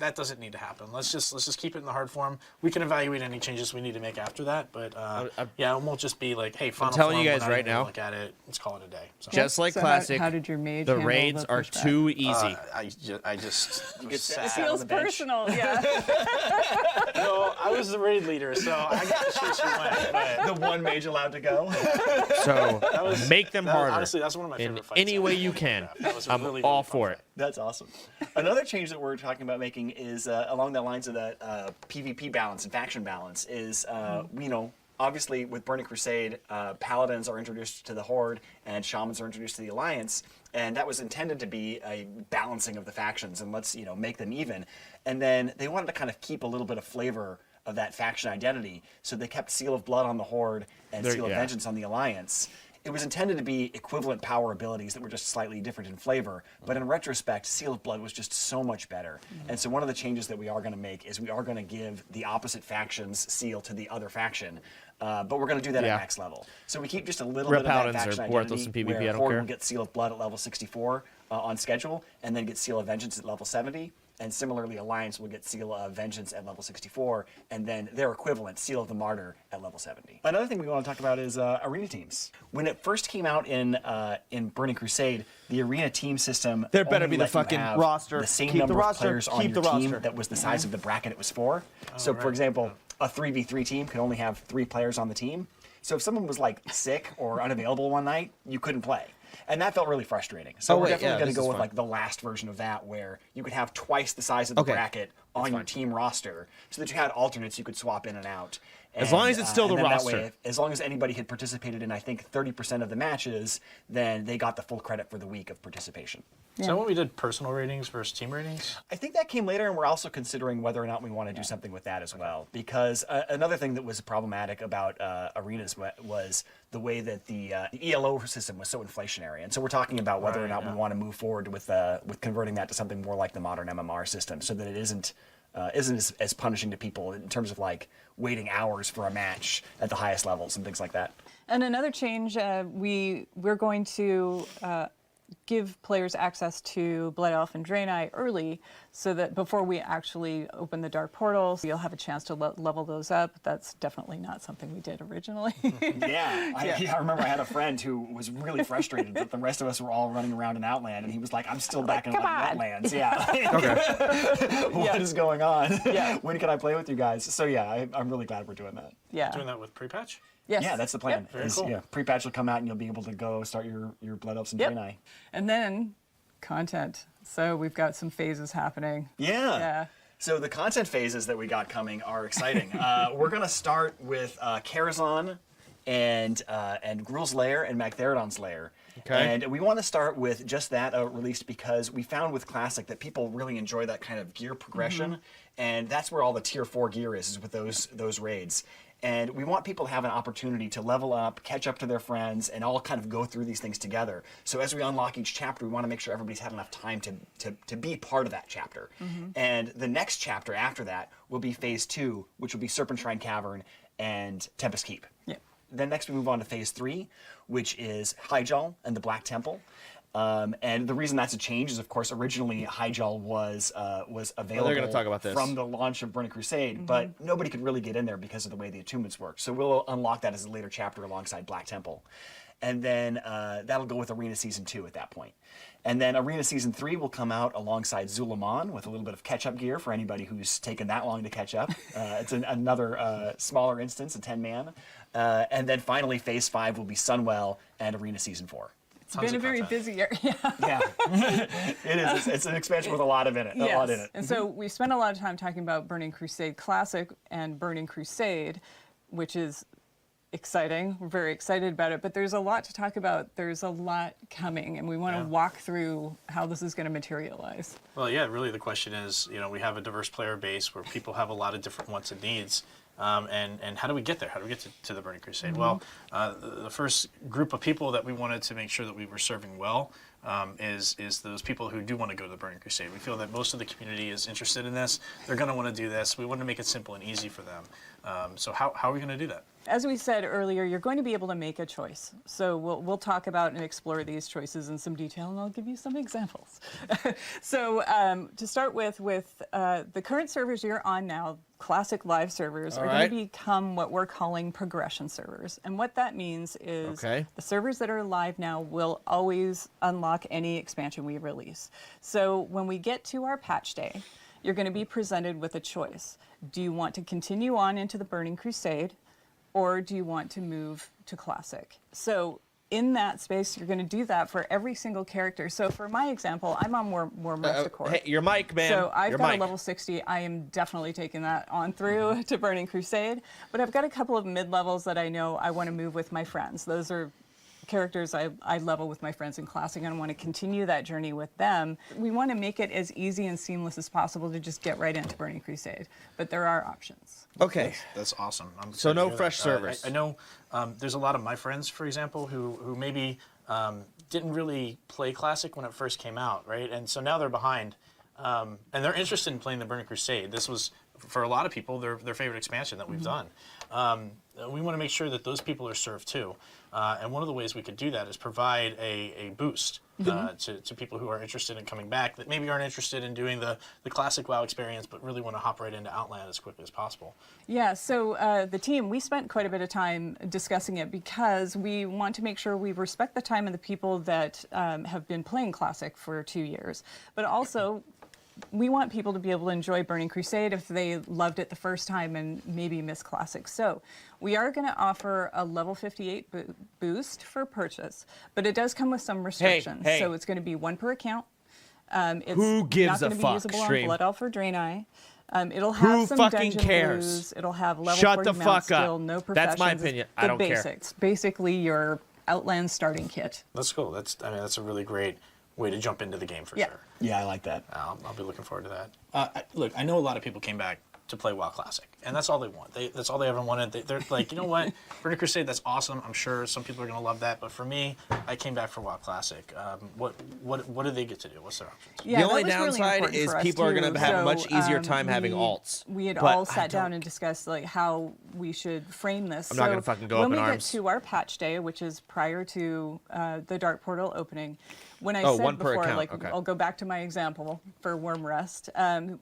That doesn't need to happen. Let's just keep it in the hard form. We can evaluate any changes we need to make after that, but it won't just be like, hey, final telling form, you guys we're not right even gonna now, look at it. Let's call it a day. So. Just like Classic, how did your mage the handle raids the are pushback? too easy. I just It feels personal, yeah. No, I was the raid leader, so I got to choose who went. But the one mage allowed to go. So make them harder. Honestly, that's one of my favorite in fights. any way you can. I'm really, all for it. That's awesome. Another change that we're talking about making is along the lines of that PvP balance and faction balance is, obviously with Burning Crusade, Paladins are introduced to the Horde and Shamans are introduced to the Alliance, and that was intended to be a balancing of the factions and let's, make them even. And then they wanted to kind of keep a little bit of flavor of that faction identity, so they kept Seal of Blood on the Horde and Seal of Vengeance on the Alliance. It was intended to be equivalent power abilities that were just slightly different in flavor, but in retrospect, Seal of Blood was just so much better. And so one of the changes that we are going to make is we are going to give the opposite faction's seal to the other faction, but we're going to do that at max level. So we keep just a little bit of that faction worthless identity in PvP, where I don't Horde care. will get Seal of Blood at level 64 on schedule, and then get Seal of Vengeance at level 70. And similarly, Alliance will get Seal of Vengeance at level 64, and then their equivalent, Seal of the Martyr, at level 70. Another thing we want to talk about is arena teams. When it first came out in Burning Crusade, the arena team system There better only be the let you fucking have roster. the same Keep number the roster. of players on Keep your the team roster. that was the size of the bracket it was for. So, for example, a 3v3 team could only have 3 players on the team. So if someone was like sick or unavailable one night, you couldn't play. And that felt really frustrating. So we're definitely going to go with like the last version of that, where you could have twice the size of the bracket on your team roster, so that you had alternates you could swap in and out. As long as it's still the roster. That way, as long as anybody had participated in, I think, 30% of the matches, then they got the full credit for the week of participation. Is that when we did personal ratings versus team ratings? I think that came later, and we're also considering whether or not we want to do something with that as well. Because another thing that was problematic about arenas was the way that the ELO system was so inflationary. And so we're talking about whether or not we want to move forward with converting that to something more like the modern MMR system, so that it isn't as punishing to people in terms of like waiting hours for a match at the highest levels and things like that. And another change, we're going to give players access to Blood Elf and Draenei early, so that before we actually open the Dark Portals, you'll have a chance to level those up. That's definitely not something we did originally. I remember I had a friend who was really frustrated that the rest of us were all running around in Outland, and he was like, I'm still back in Wetlands. What is going on? When can I play with you guys? So I'm really glad we're doing that. Doing that with pre-patch? Yes. Yeah, that's the plan. Very cool. Pre-patch will come out and you'll be able to go start your Blood Elves and Draenei. And then content. So we've got some phases happening. Yeah. So the content phases that we got coming are exciting. We're going to start with Karazhan and Gruul's Lair and Magtheridon's Lair. Okay. And we want to start with just that released because we found with Classic that people really enjoy that kind of gear progression. And that's where all the tier 4 gear is with those raids. And we want people to have an opportunity to level up, catch up to their friends, and all kind of go through these things together. So as we unlock each chapter, we want to make sure everybody's had enough time to be part of that chapter. And the next chapter after that will be Phase 2, which will be Serpent Shrine Cavern and Tempest Keep. Then next we move on to Phase 3, which is Hyjal and the Black Temple. And the reason that's a change is, of course, originally Hyjal was available they're gonna talk about this. from the launch of Burning Crusade, but nobody could really get in there because of the way the attunements work. So we'll unlock that as a later chapter alongside Black Temple. And then that'll go with Arena Season 2 at that point. And then Arena Season 3 will come out alongside Zulaman with a little bit of catch-up gear for anybody who's taken that long to catch up. It's another smaller instance, a 10-man. And then finally, Phase 5 will be Sunwell and Arena Season 4. It's been a very busy year. It is. It's an expansion with a lot in it. And so we spent a lot of time talking about Burning Crusade Classic and Burning Crusade, which is exciting. We're very excited about it, but there's a lot to talk about. There's a lot coming, and we want to walk through how this is going to materialize. Well, really the question is, we have a diverse player base where people have a lot of different wants and needs. And how do we get there? How do we get to the Burning Crusade? Well, the first group of people that we wanted to make sure that we were serving well is those people who do want to go to the Burning Crusade. We feel that most of the community is interested in this. They're going to want to do this. We want to make it simple and easy for them. So how are we going to do that? As we said earlier, you're going to be able to make a choice. So we'll talk about and explore these choices in some detail, and I'll give you some examples. So to start with the current servers you're on now, Classic Live servers, are going to become what we're calling progression servers. And what that means is the servers that are live now will always unlock any expansion we release. So when we get to our patch day, you're going to be presented with a choice. Do you want to continue on into the Burning Crusade, or do you want to move to Classic? So in that space, you're going to do that for every single character. So for my example, I'm on War Mephicore. Hey, your mic, man. So I've your got mic. a level 60. I am definitely taking that on through to Burning Crusade. But I've got a couple of mid-levels that I know I want to move with my friends. Those are characters I level with my friends in Classic, and I want to continue that journey with them. We want to make it as easy and seamless as possible to just get right into Burning Crusade, but there are options. Okay. That's awesome. So no fresh servers. I know there's a lot of my friends, for example, who maybe didn't really play Classic when it first came out, right? And so now they're behind, and they're interested in playing the Burning Crusade. This was, for a lot of people, their favorite expansion that we've done. We want to make sure that those people are served too. And one of the ways we could do that is provide a boost to people who are interested in coming back that maybe aren't interested in doing the classic WoW experience but really want to hop right into Outland as quickly as possible. Yeah, so the team, we spent quite a bit of time discussing it because we want to make sure we respect the time of the people that have been playing Classic for 2 years, but also we want people to be able to enjoy Burning Crusade if they loved it the first time and maybe miss Classic. So we are going to offer a level 58 boost for purchase, but it does come with some restrictions. Hey. So it's going to be 1 per account. It's Who gives not a going to be fuck, usable stream? on Blood Elf or Draenei. It'll have Who some fucking dungeon cares? blues. It'll have level Shut 40 the mount fuck skill, up. no That's professions. my opinion. I The don't care. basics. Basically your Outland starting kit. That's cool. That's a really great way to jump into the game for sure. Yeah, I like that. I'll be looking forward to that. Look, I know a lot of people came back to play WoW Classic. And that's all they want. That's all they ever wanted. They're like, you know what, Burning Crusade, that's awesome. I'm sure some people are going to love that. But for me, I came back for WoW Classic. What do they get to do? What's their options? The only downside is people are going to have a much easier time having alts. We had But all sat down and discussed like how we should frame this. I'm not gonna fucking go up in When we arms. get to our patch day, which is prior to the Dark Portal opening, when I Oh, said one per before, account, like okay. I'll go back to my example for Worm Rest,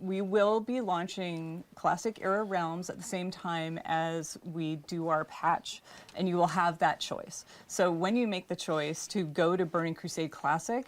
we will be launching Classic Era Realms at the same time as we do our patch, and you will have that choice. So when you make the choice to go to Burning Crusade Classic,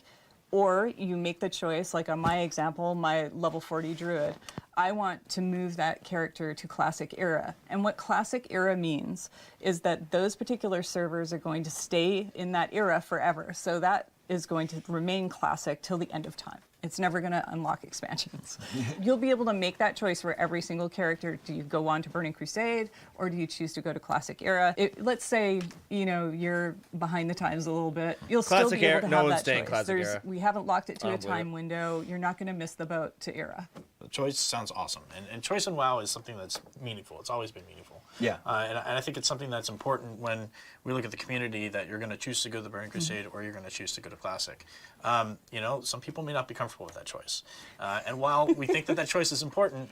or you make the choice, like on my example, my level 40 druid, I want to move that character to Classic Era. And what Classic Era means is that those particular servers are going to stay in that era forever. So that is going to remain Classic till the end of time. It's never going to unlock expansions. You'll be able to make that choice for every single character. Do you go on to Burning Crusade, or do you choose to go to Classic Era? Let's say, you know, you're behind the times a little bit. You'll still Classic be able Era- to no have one's that staying choice. Classic Era. We haven't locked it to I a don't believe time it. window. You're not going to miss the boat to Era. The choice sounds awesome, and choice in WoW is something that's meaningful. It's always been meaningful. Yeah. And I think it's something that's important when we look at the community, that you're going to choose to go to the Burning Crusade or you're going to choose to go to Classic. You know, some people may not be comfortable with that choice. And while we think that choice is important,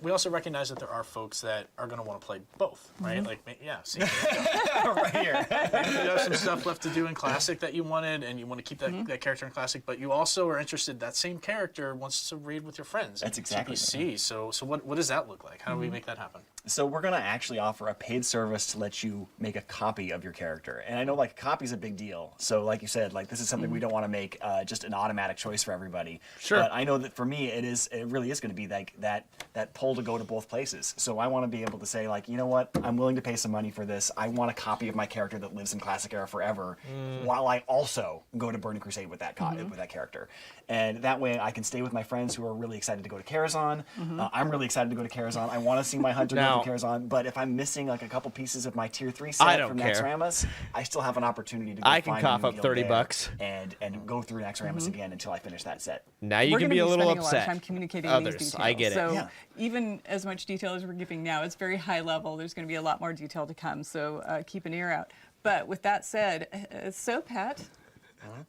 we also recognize that there are folks that are going to want to play both, right? Mhm. Like, yeah, see, right here. You have some stuff left to do in Classic that you wanted, and you want to keep that character in Classic, but you also are interested, that same character wants to raid with your friends. That's in exactly TBC. So what does that look like? How do we make that happen? So we're going to actually offer a paid service to let you make a copy of your character. And I know like a copy is a big deal. So like you said, like this is something we don't want to make just an automatic choice for everybody. Sure. But I know that for me, it really is going to be like that pull to go to both places. So I want to be able to say like, you know what, I'm willing to pay some money for this. I want a copy of my character that lives in Classic Era forever, while I also go to Burning Crusade with that with that character. And that way I can stay with my friends who are really excited to go to Karazhan. I'm really excited to go to Karazhan. I want to see my hunter Now- go to Karazhan. But if I'm missing like a couple pieces of my tier 3 I set don't from care. Naxxramas, I still have an opportunity to go I can find cough a new up guild 30 there bucks. and go through Naxxramas again until I finish that set. Now you We're can gonna be a little spending a lot of upset. time communicating Others, these details. I get it. So Yeah. even as much detail as we're giving now, it's very high level. There's going to be a lot more detail to come. So keep an ear out. But with that said, so Pat,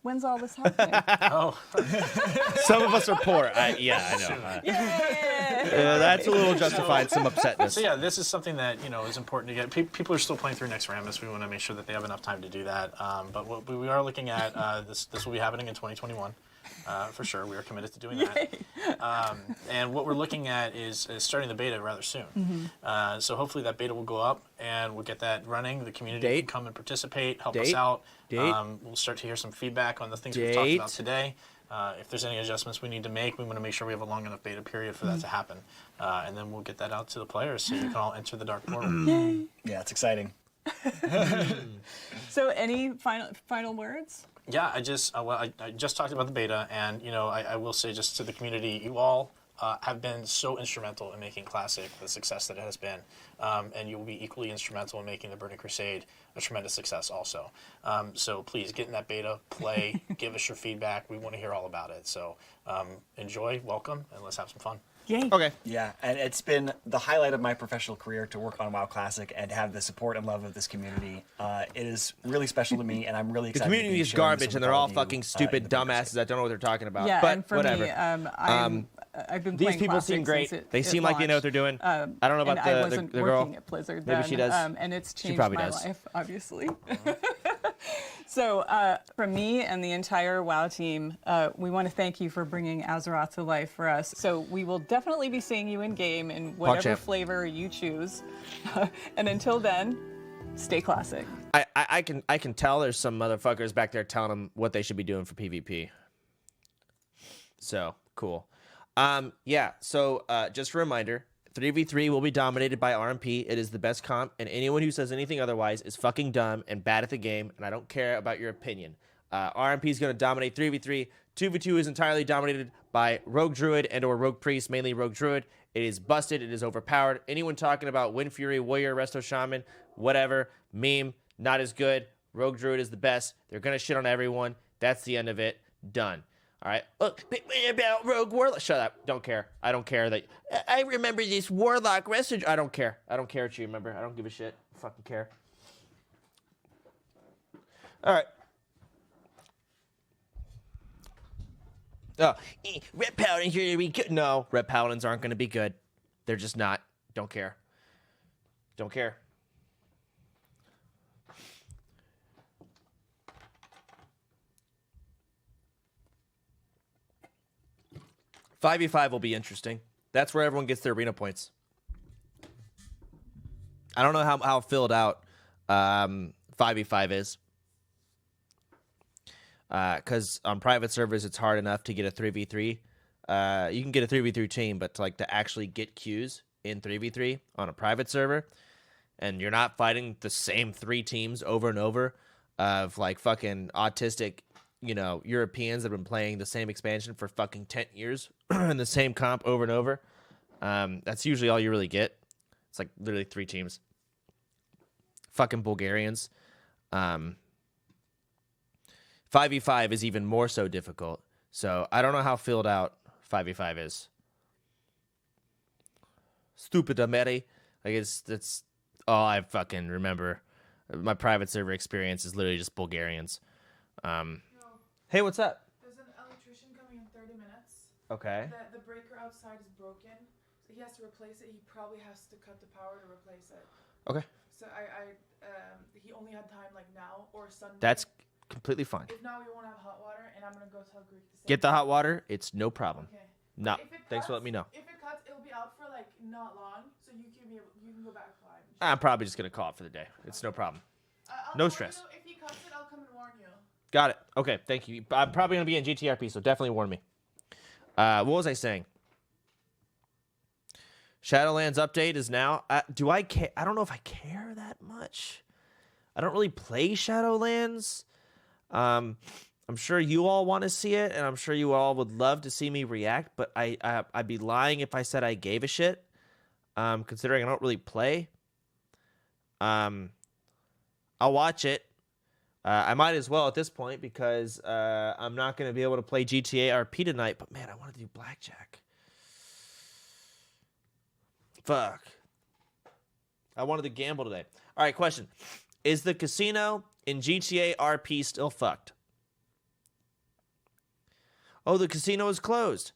when's all this happening? Some of us are poor. Yeah, I know. That's a little justified, some upsetness. So yeah, this is something that is important to get. People are still playing through Naxxramas. We want to make sure that they have enough time to do that. But what we are looking at, this will be happening in 2021. For sure, we are committed to doing that. And what we're looking at is starting the beta rather soon. So hopefully that beta will go up and we'll get that running. The community can come and participate, help us out. We'll start to hear some feedback on the things we've talked about today. If there's any adjustments we need to make, we want to make sure we have a long enough beta period for that to happen. And then we'll get that out to the players so you can all enter the Dark Portal. Yay. Yeah, it's exciting. So any final words? Yeah, I just talked about the beta, and I will say just to the community, you all have been so instrumental in making Classic the success that it has been, and you will be equally instrumental in making the Burning Crusade a tremendous success also. So please get in that beta, play, give us your feedback. We want to hear all about it. So enjoy, welcome, and let's have some fun. Yay. Okay. Yeah, and it's been the highlight of my professional career to work on WoW Classic and have the support and love of this community. It is really special to me, and I'm really The excited. community is garbage, and they're all fucking stupid dumbasses that don't know what they're talking about. Yeah, but and for whatever. me, I've been These playing people Classic seem great. since They seem like they know what they're doing. I don't know about and I wasn't the girl. working at Blizzard Maybe then, she does. and it's She changed probably my does. life, obviously. So from me and the entire WoW team, we want to thank you for bringing Azeroth to life for us. So we will definitely be seeing you in game in whatever PogChamp. flavor you choose. And until then, stay classic. I can tell there's some motherfuckers back there telling them what they should be doing for PvP. So cool. Yeah. So just a reminder. 3v3 will be dominated by RMP. It is the best comp, and anyone who says anything otherwise is fucking dumb and bad at the game, and I don't care about your opinion. RMP is going to dominate 3v3. 2v2 is entirely dominated by Rogue Druid and or Rogue Priest, mainly Rogue Druid. It is busted. It is overpowered. Anyone talking about Wind Fury, Warrior, Resto Shaman, whatever, meme, not as good. Rogue Druid is the best. They're going to shit on everyone. That's the end of it. Done. All right. Look, about Rogue Warlock. Shut up. Don't care. I don't care that. I remember this Warlock message. I don't care. I don't care what you remember. I don't give a shit. Fucking care. All right. Oh, Red Paladins are going to be good. No, Red Paladins aren't going to be good. They're just not. Don't care. Don't care. Five v 5 will be interesting. That's where everyone gets their arena points. I don't know how filled out 5v5 is. Because on private servers, it's hard enough to get a 3v3. You can get a 3v3 team, but to actually get queues in 3v3 on a private server, and you're not fighting the same 3 teams over and over of fucking autistic, Europeans that have been playing the same expansion for fucking 10 years and the same comp over and over. That's usually all you really get. It's literally 3 teams. Fucking Bulgarians. 5v5 is even more so difficult. So I don't know how filled out 5v5 is. Stupid Ameri. That's all I fucking remember. My private server experience is literally just Bulgarians. Hey, what's up? There's an electrician coming in 30 minutes. Okay. The breaker outside is broken, so he has to replace it. He probably has to cut the power to replace it. Okay. So he only had time now or Sunday. That's completely fine. If not, we won't have hot water, and I'm gonna go tell Greek to Get the hot water. It's no problem. Okay. No, thanks for letting me know. If it cuts, it'll be out for not long, so you can go back fine. I'm probably just gonna call it for the day. It's no problem. No stress. If he cuts it, I'll come and warn you. Got it. Okay, thank you. I'm probably gonna be in GTRP, so definitely warn me. What was I saying? Shadowlands update is now. Do I care? I don't know if I care that much. I don't really play Shadowlands. I'm sure you all want to see it, and I'm sure you all would love to see me react. But I'd be lying if I said I gave a shit. Considering I don't really play. I'll watch it. I might as well at this point because I'm not going to be able to play GTA RP tonight. But man, I want to do blackjack. Fuck. I wanted to gamble today. All right, question. Is the casino in GTA RP still fucked? Oh, the casino is closed.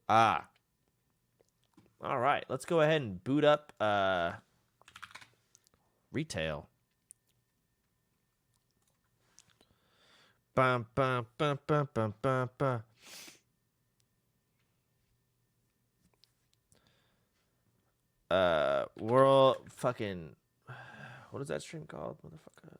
All right, let's go ahead and boot up retail. Bum, bum, bum, bum, bum, bum, bum. World fucking, what is that stream called, motherfucker?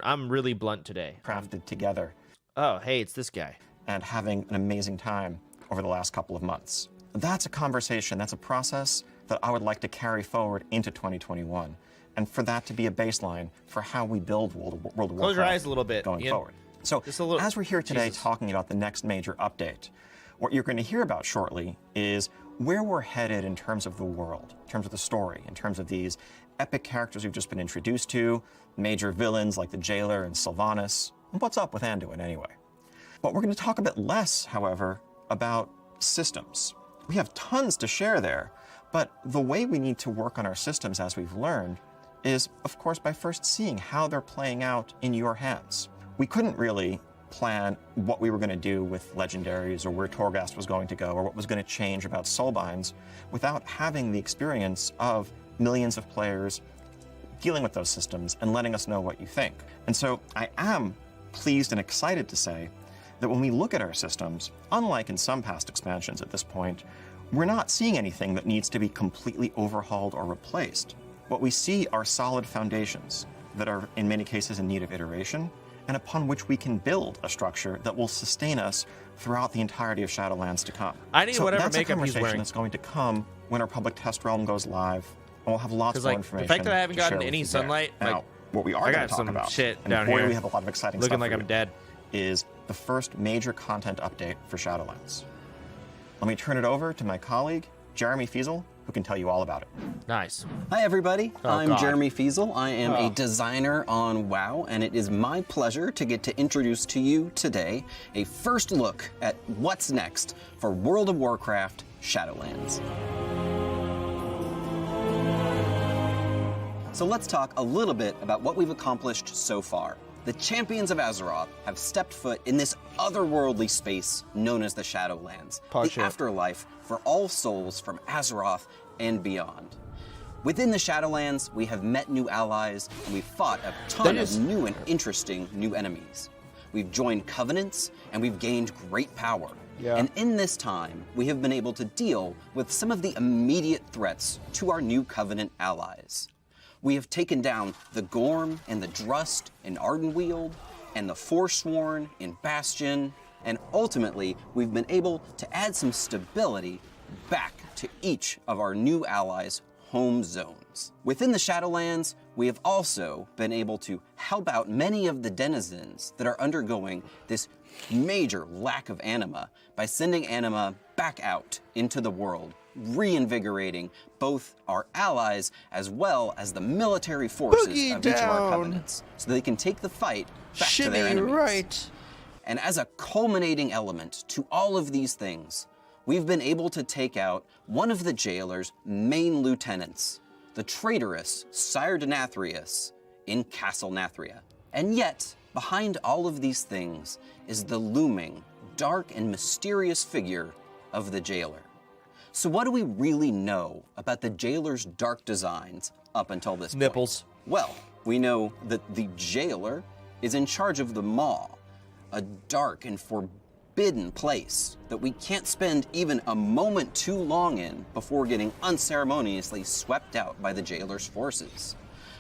I'm really blunt today. Crafted together. Oh, hey, it's this guy. And having an amazing time over the last couple of months. That's a conversation, that's a process that I would like to carry forward into 2021. And for that to be a baseline for how we build World of Warcraft. Close your eyes a little bit, going Ian. forward. So as we're here today talking about the next major update, what you're going to hear about shortly is where we're headed in terms of the world, in terms of the story, in terms of these epic characters we've just been introduced to, major villains like the Jailer and Sylvanas, and what's up with Anduin anyway. But we're going to talk a bit less, however, about systems. We have tons to share there, but the way we need to work on our systems, as we've learned, is, of course, by first seeing how they're playing out in your hands. We couldn't really plan what we were going to do with legendaries or where Torghast was going to go or what was going to change about soulbinds without having the experience of millions of players dealing with those systems and letting us know what you think. And so I am pleased and excited to say that when we look at our systems, unlike in some past expansions at this point, we're not seeing anything that needs to be completely overhauled or replaced. What we see are solid foundations that are in many cases in need of iteration and upon which we can build a structure that will sustain us throughout the entirety of Shadowlands to come. I need whatever that's makeup a he's conversation wearing. That's going to come when our public test realm goes live, and we'll have lots more information. The fact that I haven't to share gotten with any you there. sunlight, Now, what we are I going got to talk some about, shit and down boy, here. we have a lot of exciting Looking stuff like for I'm you, dead. is the first major content update for Shadowlands. Let me turn it over to my colleague, Jeremy Fiesel, who can tell you all about it. Nice. Hi, everybody. Oh, I'm God. Jeremy Fiesel. I am Oh. a designer on WoW, and it is my pleasure to get to introduce to you today a first look at what's next for World of Warcraft Shadowlands. So let's talk a little bit about what we've accomplished so far. The champions of Azeroth have stepped foot in this otherworldly space known as the Shadowlands, the afterlife for all souls from Azeroth and beyond. Within the Shadowlands, we have met new allies, and we've fought a ton of new and interesting new enemies. We've joined covenants, and we've gained great power. Yeah. And in this time, we have been able to deal with some of the immediate threats to our new covenant allies. We have taken down the Gorm and the Drust in Ardenweald, and the Forsworn in Bastion, and ultimately, we've been able to add some stability back to each of our new allies' home zones. Within the Shadowlands, we have also been able to help out many of the denizens that are undergoing this major lack of anima by sending anima back out into the world, reinvigorating both our allies as well as the military forces Boogie of each of our down. covenants, so they can take the fight back to Shimmy their enemies. right. And as a culminating element to all of these things, we've been able to take out one of the jailer's main lieutenants, the traitorous Sire Denathrius in Castle Nathria. And yet, behind all of these things is the looming, dark and mysterious figure of the jailer. So what do we really know about the jailer's dark designs up until this Nipples. point? Well, we know that the jailer is in charge of the Maw, a dark and forbidden place that we can't spend even a moment too long in before getting unceremoniously swept out by the jailer's forces.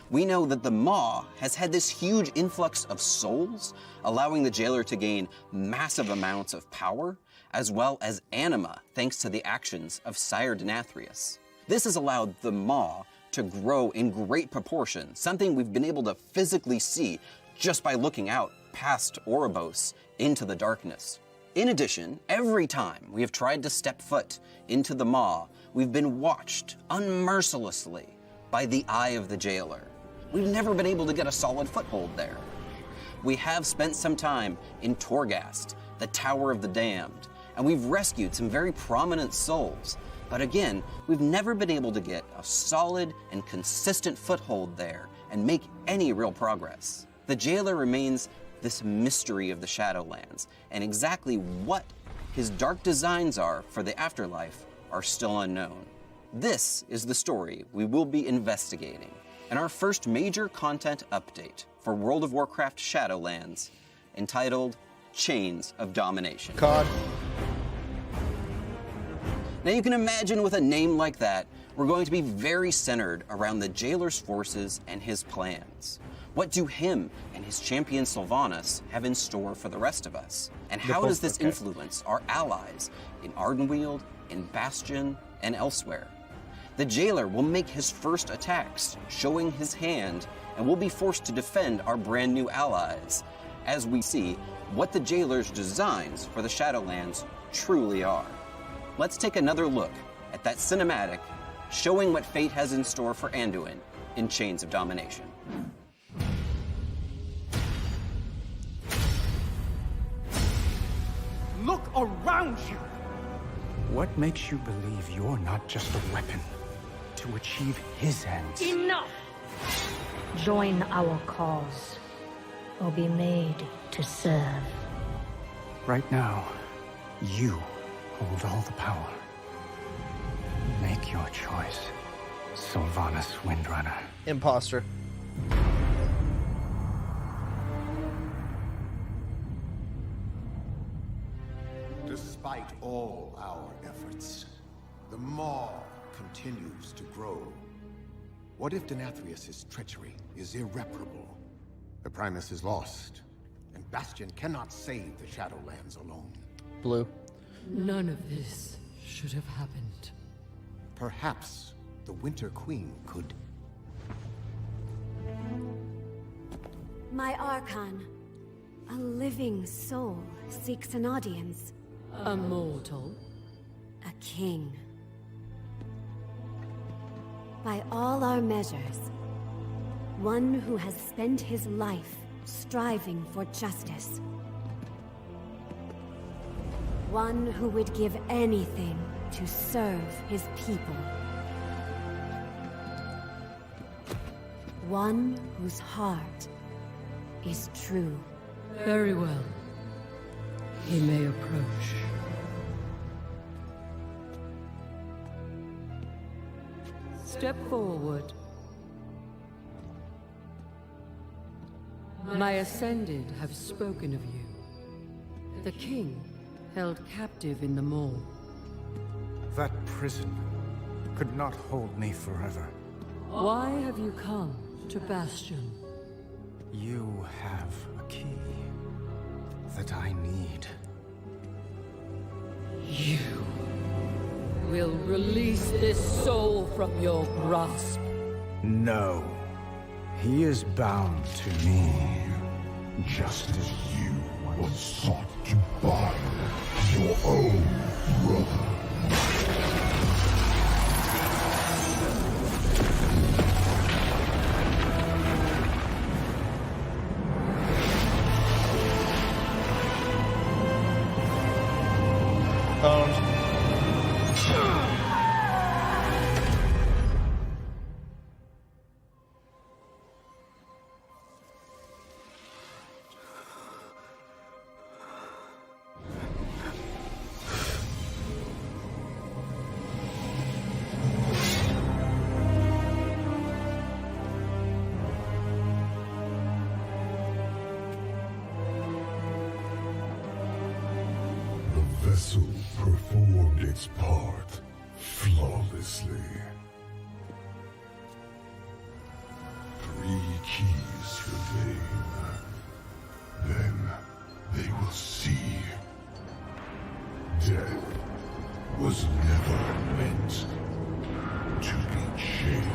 We know that the Maw has had this huge influx of souls, allowing the jailer to gain massive amounts of power, as well as anima, thanks to the actions of Sire Denathrius. This has allowed the Maw to grow in great proportion, something we've been able to physically see just by looking out past Oribos into the darkness. In addition, every time we have tried to step foot into the Maw, we've been watched unmercilessly by the eye of the jailer. We've never been able to get a solid foothold there. We have spent some time in Torghast, the Tower of the Damned, and we've rescued some very prominent souls. But again, we've never been able to get a solid and consistent foothold there and make any real progress. The jailer remains this mystery of the Shadowlands, and exactly what his dark designs are for the afterlife are still unknown. This is the story we will be investigating in our first major content update for World of Warcraft Shadowlands, entitled Chains of Domination. COD. Now you can imagine with a name like that, we're going to be very centered around the jailer's forces and his plans. What do him and his champion Sylvanas have in store for the rest of us? And how does this influence our allies in Ardenweald, in Bastion, and elsewhere? The jailer will make his first attacks, showing his hand, and we'll be forced to defend our brand new allies as we see what the jailer's designs for the Shadowlands truly are. Let's take another look at that cinematic showing what fate has in store for Anduin in Chains of Domination. Look around you! What makes you believe you're not just a weapon to achieve his ends? Enough! Join our cause, or be made to serve. Right now, you hold all the power. Make your choice, Sylvanas Windrunner. Imposter. Despite all our efforts, the Maw continues to grow. What if Denathrius' treachery is irreparable? The Primus is lost, and Bastion cannot save the Shadowlands alone. Blue. None of this should have happened. Perhaps the Winter Queen could. My Archon, a living soul, seeks an audience. A mortal? A king. By all our measures, one who has spent his life striving for justice. One who would give anything to serve his people. One whose heart is true. Very well. He may approach. Step forward. My Ascended have spoken of you. The king held captive in the maw. That prison could not hold me forever. Why have you come to Bastion? You have a key that I need. You will release this soul from your grasp. No. He is bound to me. Just as you once sought to bind your own brother. The vessel performed its part flawlessly. 3 keys remain. Then they will see. Death was never meant to be chained.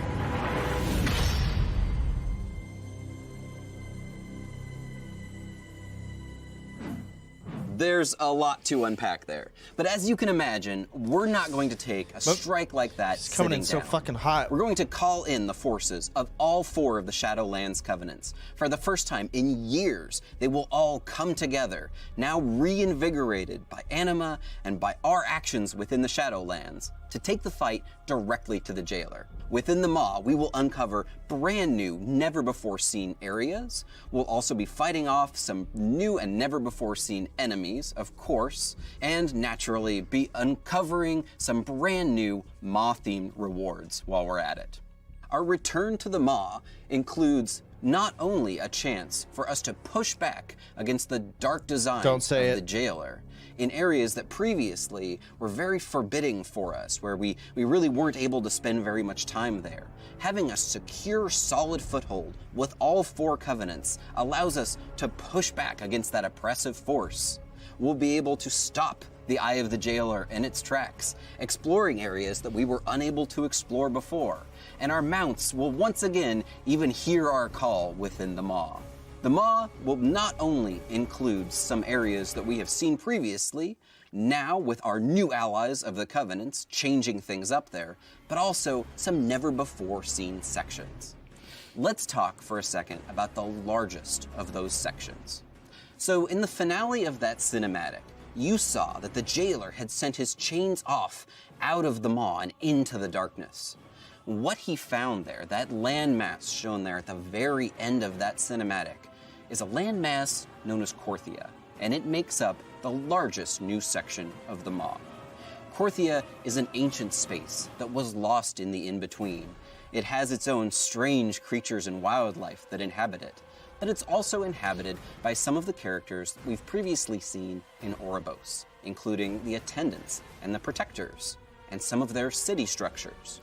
There's a lot to unpack there. But as you can imagine, we're not going to take a strike like that It's coming in so down. fucking hot. We're going to call in the forces of all 4 of the Shadowlands Covenants. For the first time in years, they will all come together, now reinvigorated by anima and by our actions within the Shadowlands, to take the fight directly to the jailer. Within the Maw, we will uncover brand new, never-before-seen areas. We'll also be fighting off some new and never-before-seen enemies, of course, and naturally be uncovering some brand new Maw-themed rewards while we're at it. Our return to the Maw includes not only a chance for us to push back against the dark design of the jailer, in areas that previously were very forbidding for us, where we really weren't able to spend very much time there. Having a secure, solid foothold with all 4 covenants allows us to push back against that oppressive force. We'll be able to stop the Eye of the Jailer in its tracks, exploring areas that we were unable to explore before, and our mounts will once again even hear our call within the Maw. The Maw will not only include some areas that we have seen previously, now with our new allies of the Covenants changing things up there, but also some never-before-seen sections. Let's talk for a second about the largest of those sections. So in the finale of that cinematic, you saw that the jailer had sent his chains off out of the Maw and into the darkness. What he found there, that landmass shown there at the very end of that cinematic, is a landmass known as Korthia, and it makes up the largest new section of the Maw. Korthia is an ancient space that was lost in the in-between. It has its own strange creatures and wildlife that inhabit it, but it's also inhabited by some of the characters that we've previously seen in Oribos, including the Attendants and the Protectors, and some of their city structures.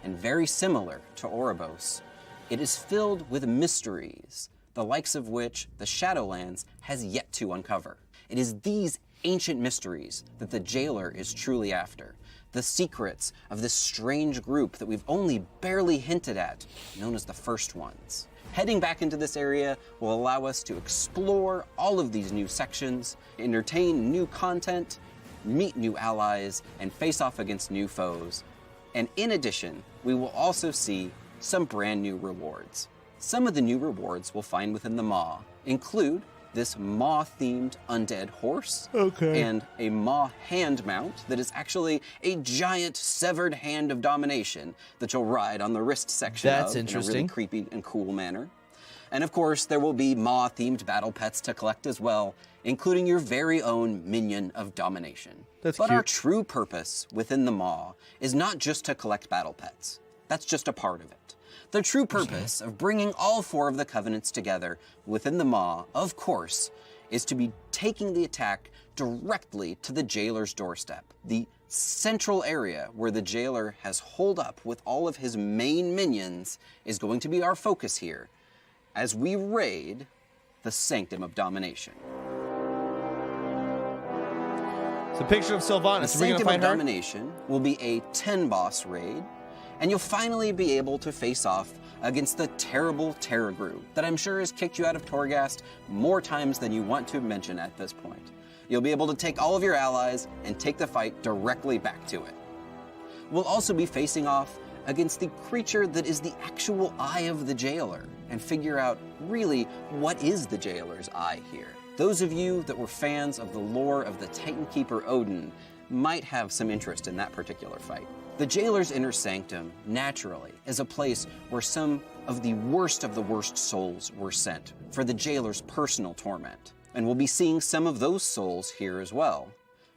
And very similar to Oribos, it is filled with mysteries, the likes of which the Shadowlands has yet to uncover. It is these ancient mysteries that the jailer is truly after, the secrets of this strange group that we've only barely hinted at, known as the First Ones. Heading back into this area will allow us to explore all of these new sections, entertain new content, meet new allies, and face off against new foes. And in addition, we will also see some brand new rewards. Some of the new rewards we'll find within the Maw include this Maw-themed undead horse, and a Maw hand mount that is actually a giant severed hand of domination that you'll ride on the wrist section That's in a interesting. really creepy and cool manner. And of course, there will be Maw-themed battle pets to collect as well, including your very own minion of domination. That's But cute. our true purpose within the Maw is not just to collect battle pets. That's just a part of it. The true purpose of bringing all 4 of the Covenants together within the Maw, of course, is to be taking the attack directly to the Jailer's doorstep. The central area where the Jailer has holed up with all of his main minions is going to be our focus here, as we raid the Sanctum of Domination. It's a picture of The Sylvanas. Are we gonna Sanctum of find her? Domination will be a 10-boss raid, and you'll finally be able to face off against the terrible Terragru that I'm sure has kicked you out of Torghast more times than you want to mention at this point. You'll be able to take all of your allies and take the fight directly back to it. We'll also be facing off against the creature that is the actual eye of the Jailer, and figure out really what is the Jailer's eye here. Those of you that were fans of the lore of the Titan Keeper Odin might have some interest in that particular fight. The Jailer's inner sanctum, naturally, is a place where some of the worst souls were sent for the Jailer's personal torment. And we'll be seeing some of those souls here as well.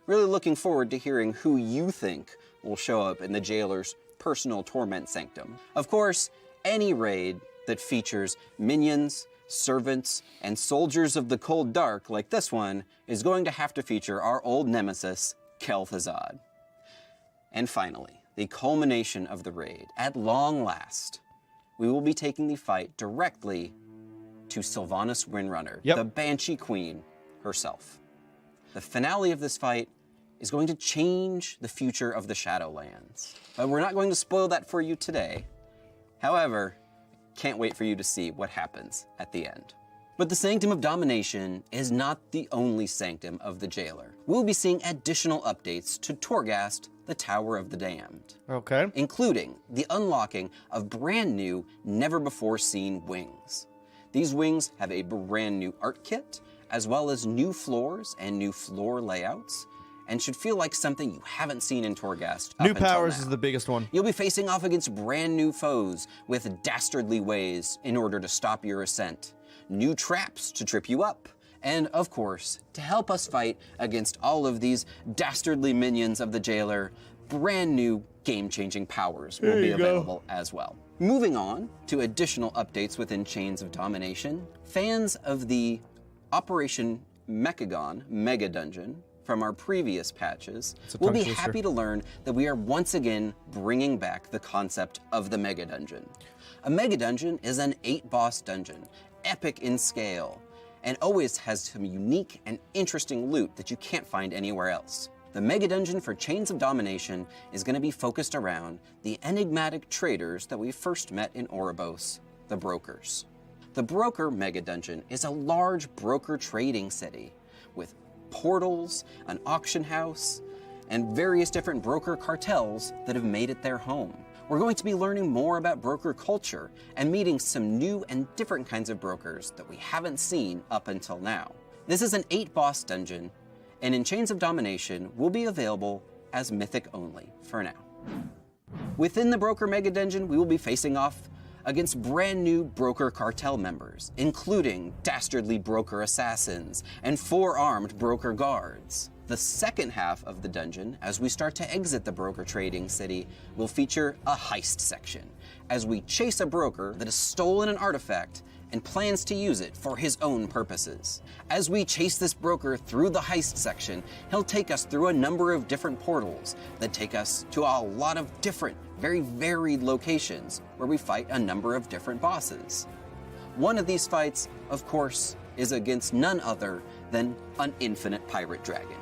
Really looking forward to hearing who you think will show up in the Jailer's personal torment sanctum. Of course, any raid that features minions, servants, and soldiers of the cold dark like this one is going to have to feature our old nemesis, Kel'Thuzad. And finally, the culmination of the raid. At long last, we will be taking the fight directly to Sylvanas Windrunner, the Banshee Queen herself. The finale of this fight is going to change the future of the Shadowlands. But we're not going to spoil that for you today. However, can't wait for you to see what happens at the end. But the Sanctum of Domination is not the only sanctum of the Jailer. We'll be seeing additional updates to Torghast, the Tower of the Damned. Okay. Including the unlocking of brand new, never-before-seen wings. These wings have a brand new art kit, as well as new floors and new floor layouts, and should feel like something you haven't seen in Torghast up New until powers now. is the biggest one. You'll be facing off against brand new foes with dastardly ways in order to stop your ascent, new traps to trip you up, and of course, to help us fight against all of these dastardly minions of the Jailer, brand new game-changing powers will There be you go. available as well. Moving on to additional updates within Chains of Domination, fans of the Operation Mechagon Mega Dungeon from our previous patches will be happy to learn that we are once again bringing back the concept of the Mega Dungeon. A Mega Dungeon is an 8-boss dungeon, epic in scale, and always has some unique and interesting loot that you can't find anywhere else. The Mega Dungeon for Chains of Domination is going to be focused around the enigmatic traders that we first met in Oribos, the Brokers. The Broker Mega Dungeon is a large broker trading city with portals, an auction house, and various different broker cartels that have made it their home. We're going to be learning more about broker culture and meeting some new and different kinds of brokers that we haven't seen up until now. This is an 8-boss dungeon, and in Chains of Domination will be available as Mythic only for now. Within the Broker Mega Dungeon, we will be facing off against brand new broker cartel members, including dastardly broker assassins and 4-armed broker guards. The second half of the dungeon, as we start to exit the broker trading city, will feature a heist section, as we chase a broker that has stolen an artifact and plans to use it for his own purposes. As we chase this broker through the heist section, he'll take us through a number of different portals that take us to a lot of different, very varied locations where we fight a number of different bosses. One of these fights, of course, is against none other than an infinite pirate dragon.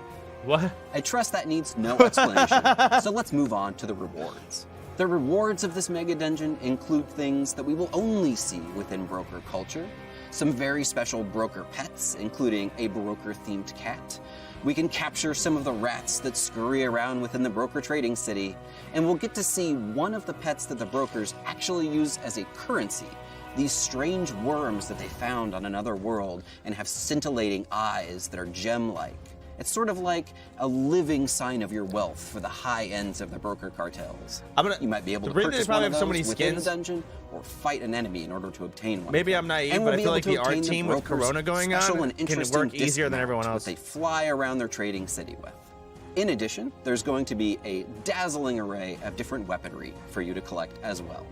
What? I trust that needs no explanation, so let's move on to the rewards. The rewards of this mega dungeon include things that we will only see within broker culture, some very special broker pets, including a broker-themed cat. We can capture some of the rats that scurry around within the broker trading city, and we'll get to see one of the pets that the brokers actually use as a currency, these strange worms that they found on another world and have scintillating eyes that are gem-like. It's sort of like a living sign of your wealth for the high ends of the broker cartels. You might be able to purchase one of those within the dungeon or fight an enemy in order to obtain one. Maybe I'm naive, but I feel like the art team with Corona going on can work easier than everyone else. They fly around their trading city with. In addition, there's going to be a dazzling array of different weaponry for you to collect as well.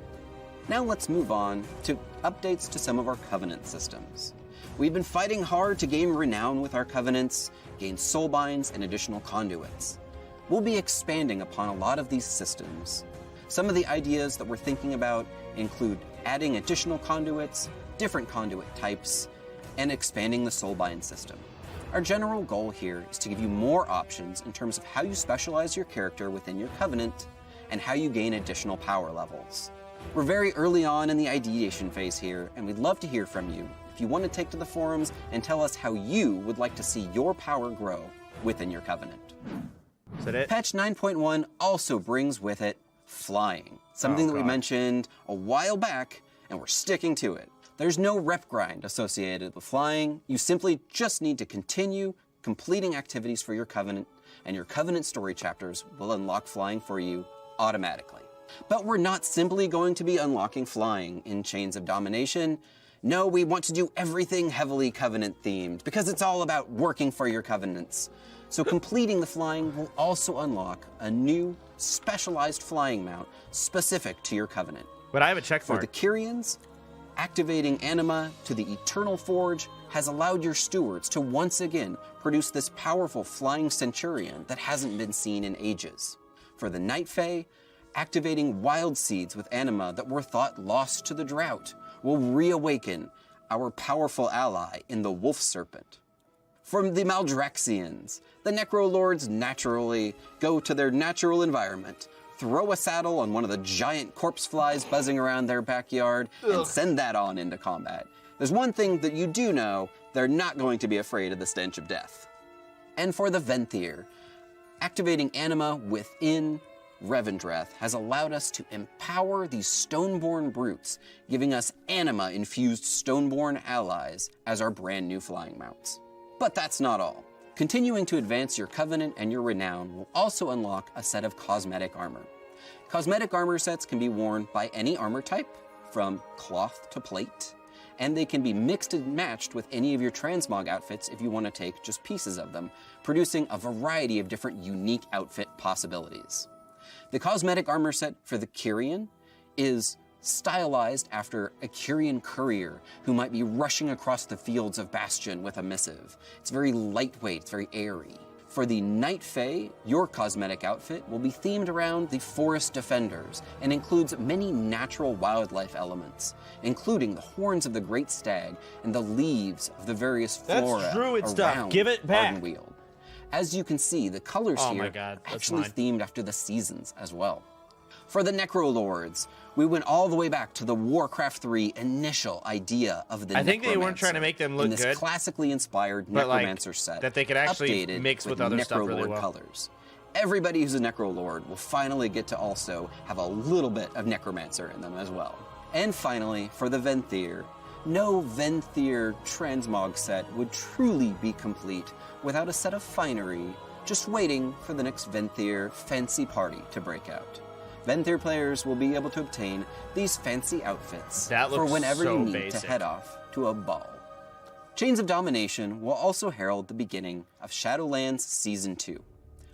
Now let's move on to updates to some of our Covenant systems. We've been fighting hard to gain renown with our Covenants, gain soulbinds, and additional conduits. We'll be expanding upon a lot of these systems. Some of the ideas that we're thinking about include adding additional conduits, different conduit types, and expanding the soulbind system. Our general goal here is to give you more options in terms of how you specialize your character within your Covenant and how you gain additional power levels. We're very early on in the ideation phase here, and we'd love to hear from you if you want to take to the forums and tell us how you would like to see your power grow within your Covenant. Is that it? Patch 9.1 also brings with it flying, something that we mentioned a while back, and we're sticking to it. There's no rep grind associated with flying. You simply just need to continue completing activities for your Covenant, and your Covenant story chapters will unlock flying for you automatically. But we're not simply going to be unlocking flying in Chains of Domination. No, we want to do everything heavily Covenant themed because it's all about working for your Covenants. So completing the flying will also unlock a new specialized flying mount specific to your Covenant. But I have a check mark. For the Kyrians, activating Anima to the Eternal Forge has allowed your stewards to once again produce this powerful flying Centurion that hasn't been seen in ages. For the Night Fae, activating Wild Seeds with Anima that were thought lost to the drought will reawaken our powerful ally in the Wolf Serpent. From the Maldraxians, the Necrolords naturally go to their natural environment, throw a saddle on one of the giant corpse flies buzzing around their backyard, and send that on into combat. There's one thing that you do know, they're not going to be afraid of the stench of death. And for the Venthyr, activating Anima within Revendreth has allowed us to empower these Stoneborn brutes, giving us Anima-infused Stoneborn allies as our brand new flying mounts. But that's not all. Continuing to advance your Covenant and your Renown will also unlock a set of cosmetic armor. Cosmetic armor sets can be worn by any armor type, from cloth to plate, and they can be mixed and matched with any of your transmog outfits if you want to take just pieces of them, producing a variety of different unique outfit possibilities. The cosmetic armor set for the Kyrian is stylized after a Kyrian courier who might be rushing across the fields of Bastion with a missive. It's very lightweight, it's very airy. For the Night Fae, your cosmetic outfit will be themed around the Forest Defenders and includes many natural wildlife elements, including the horns of the Great Stag and the leaves of the various flora That's Druid around stuff. Give it back. Ardenweald. As you can see, the colors here are actually themed after the seasons as well. For the Necrolords, we went all the way back to the Warcraft 3 initial idea of the I think they weren't trying to make them look in this good, classically inspired but, like, Necromancer set that they could actually updated mix with other stuff really Necrolord well. colors. Everybody who's a Necrolord will finally get to also have a little bit of Necromancer in them as well. And finally, for the Venthyr, no Venthyr transmog set would truly be complete without a set of finery, just waiting for the next Venthyr fancy party to break out. Venthyr players will be able to obtain these fancy outfits for whenever you need to head off to a ball. Chains of Domination will also herald the beginning of Shadowlands Season 2,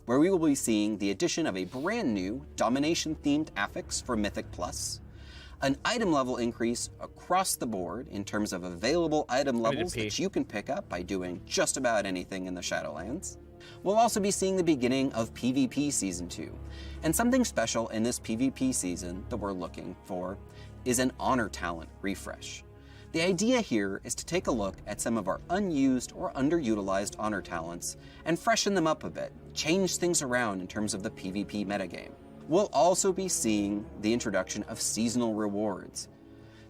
where we will be seeing the addition of a brand new Domination-themed affix for Mythic Plus, an item level increase across the board in terms of available item levels that you can pick up by doing just about anything in the Shadowlands. We'll also be seeing the beginning of PvP Season 2, and something special in this PvP season that we're looking for is an Honor Talent refresh. The idea here is to take a look at some of our unused or underutilized Honor Talents and freshen them up a bit, change things around in terms of the PvP metagame. We'll also be seeing the introduction of seasonal rewards.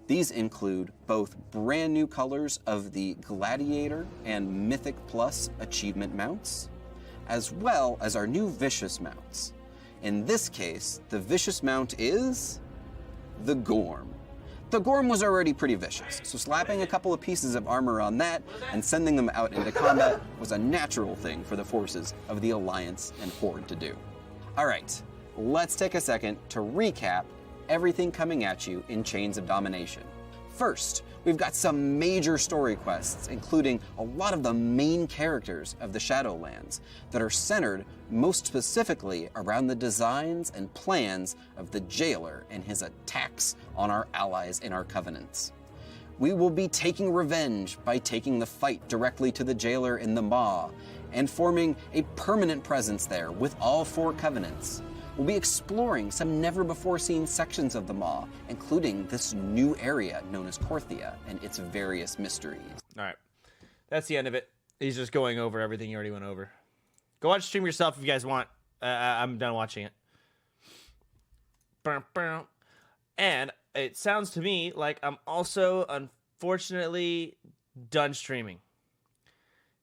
These include both brand new colors of the Gladiator and Mythic Plus achievement mounts, as well as our new Vicious mounts. In this case, the Vicious mount is the Gorm. The Gorm was already pretty vicious, so slapping a couple of pieces of armor on that and sending them out into combat was a natural thing for the forces of the Alliance and Horde to do. All right, let's take a second to recap everything coming at you in Chains of Domination. First, we've got some major story quests, including a lot of the main characters of the Shadowlands that are centered most specifically around the designs and plans of the Jailer and his attacks on our allies in our covenants. We will be taking revenge by taking the fight directly to the Jailer in the Maw and forming a permanent presence there with all 4 covenants. We'll be exploring some never-before-seen sections of the Maw, including this new area known as Korthia and its various mysteries. All right. That's the end of it. He's just going over everything you already went over. Go watch the stream yourself if you guys want. I'm done watching it. And it sounds to me like I'm also, unfortunately, done streaming.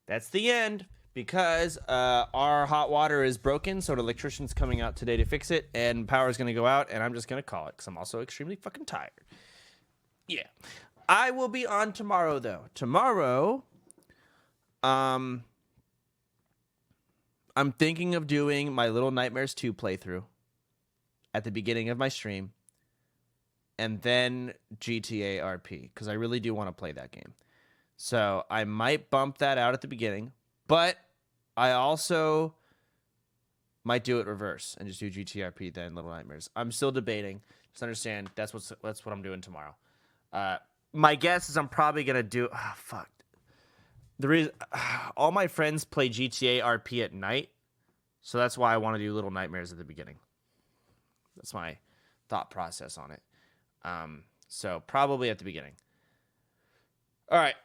That's the end. Because our hot water is broken, so an electrician's coming out today to fix it, and power's going to go out, and I'm just going to call it, because I'm also extremely fucking tired. Yeah. I will be on tomorrow, though. Tomorrow, I'm thinking of doing my Little Nightmares 2 playthrough at the beginning of my stream, and then GTA RP, because I really do want to play that game. So I might bump that out at the beginning, but I also might do it reverse and just do GTRP then Little Nightmares. I'm still debating. Just understand that's what I'm doing tomorrow. My guess is I'm probably gonna do. Oh, fuck. The reason all my friends play GTA RP at night, so that's why I want to do Little Nightmares at the beginning. That's my thought process on it. So probably at the beginning. All right.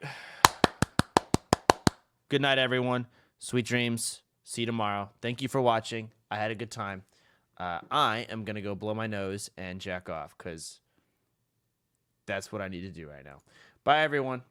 Good night, everyone. Sweet dreams. See you tomorrow. Thank you for watching. I had a good time. I am going to go blow my nose and jack off because that's what I need to do right now. Bye, everyone.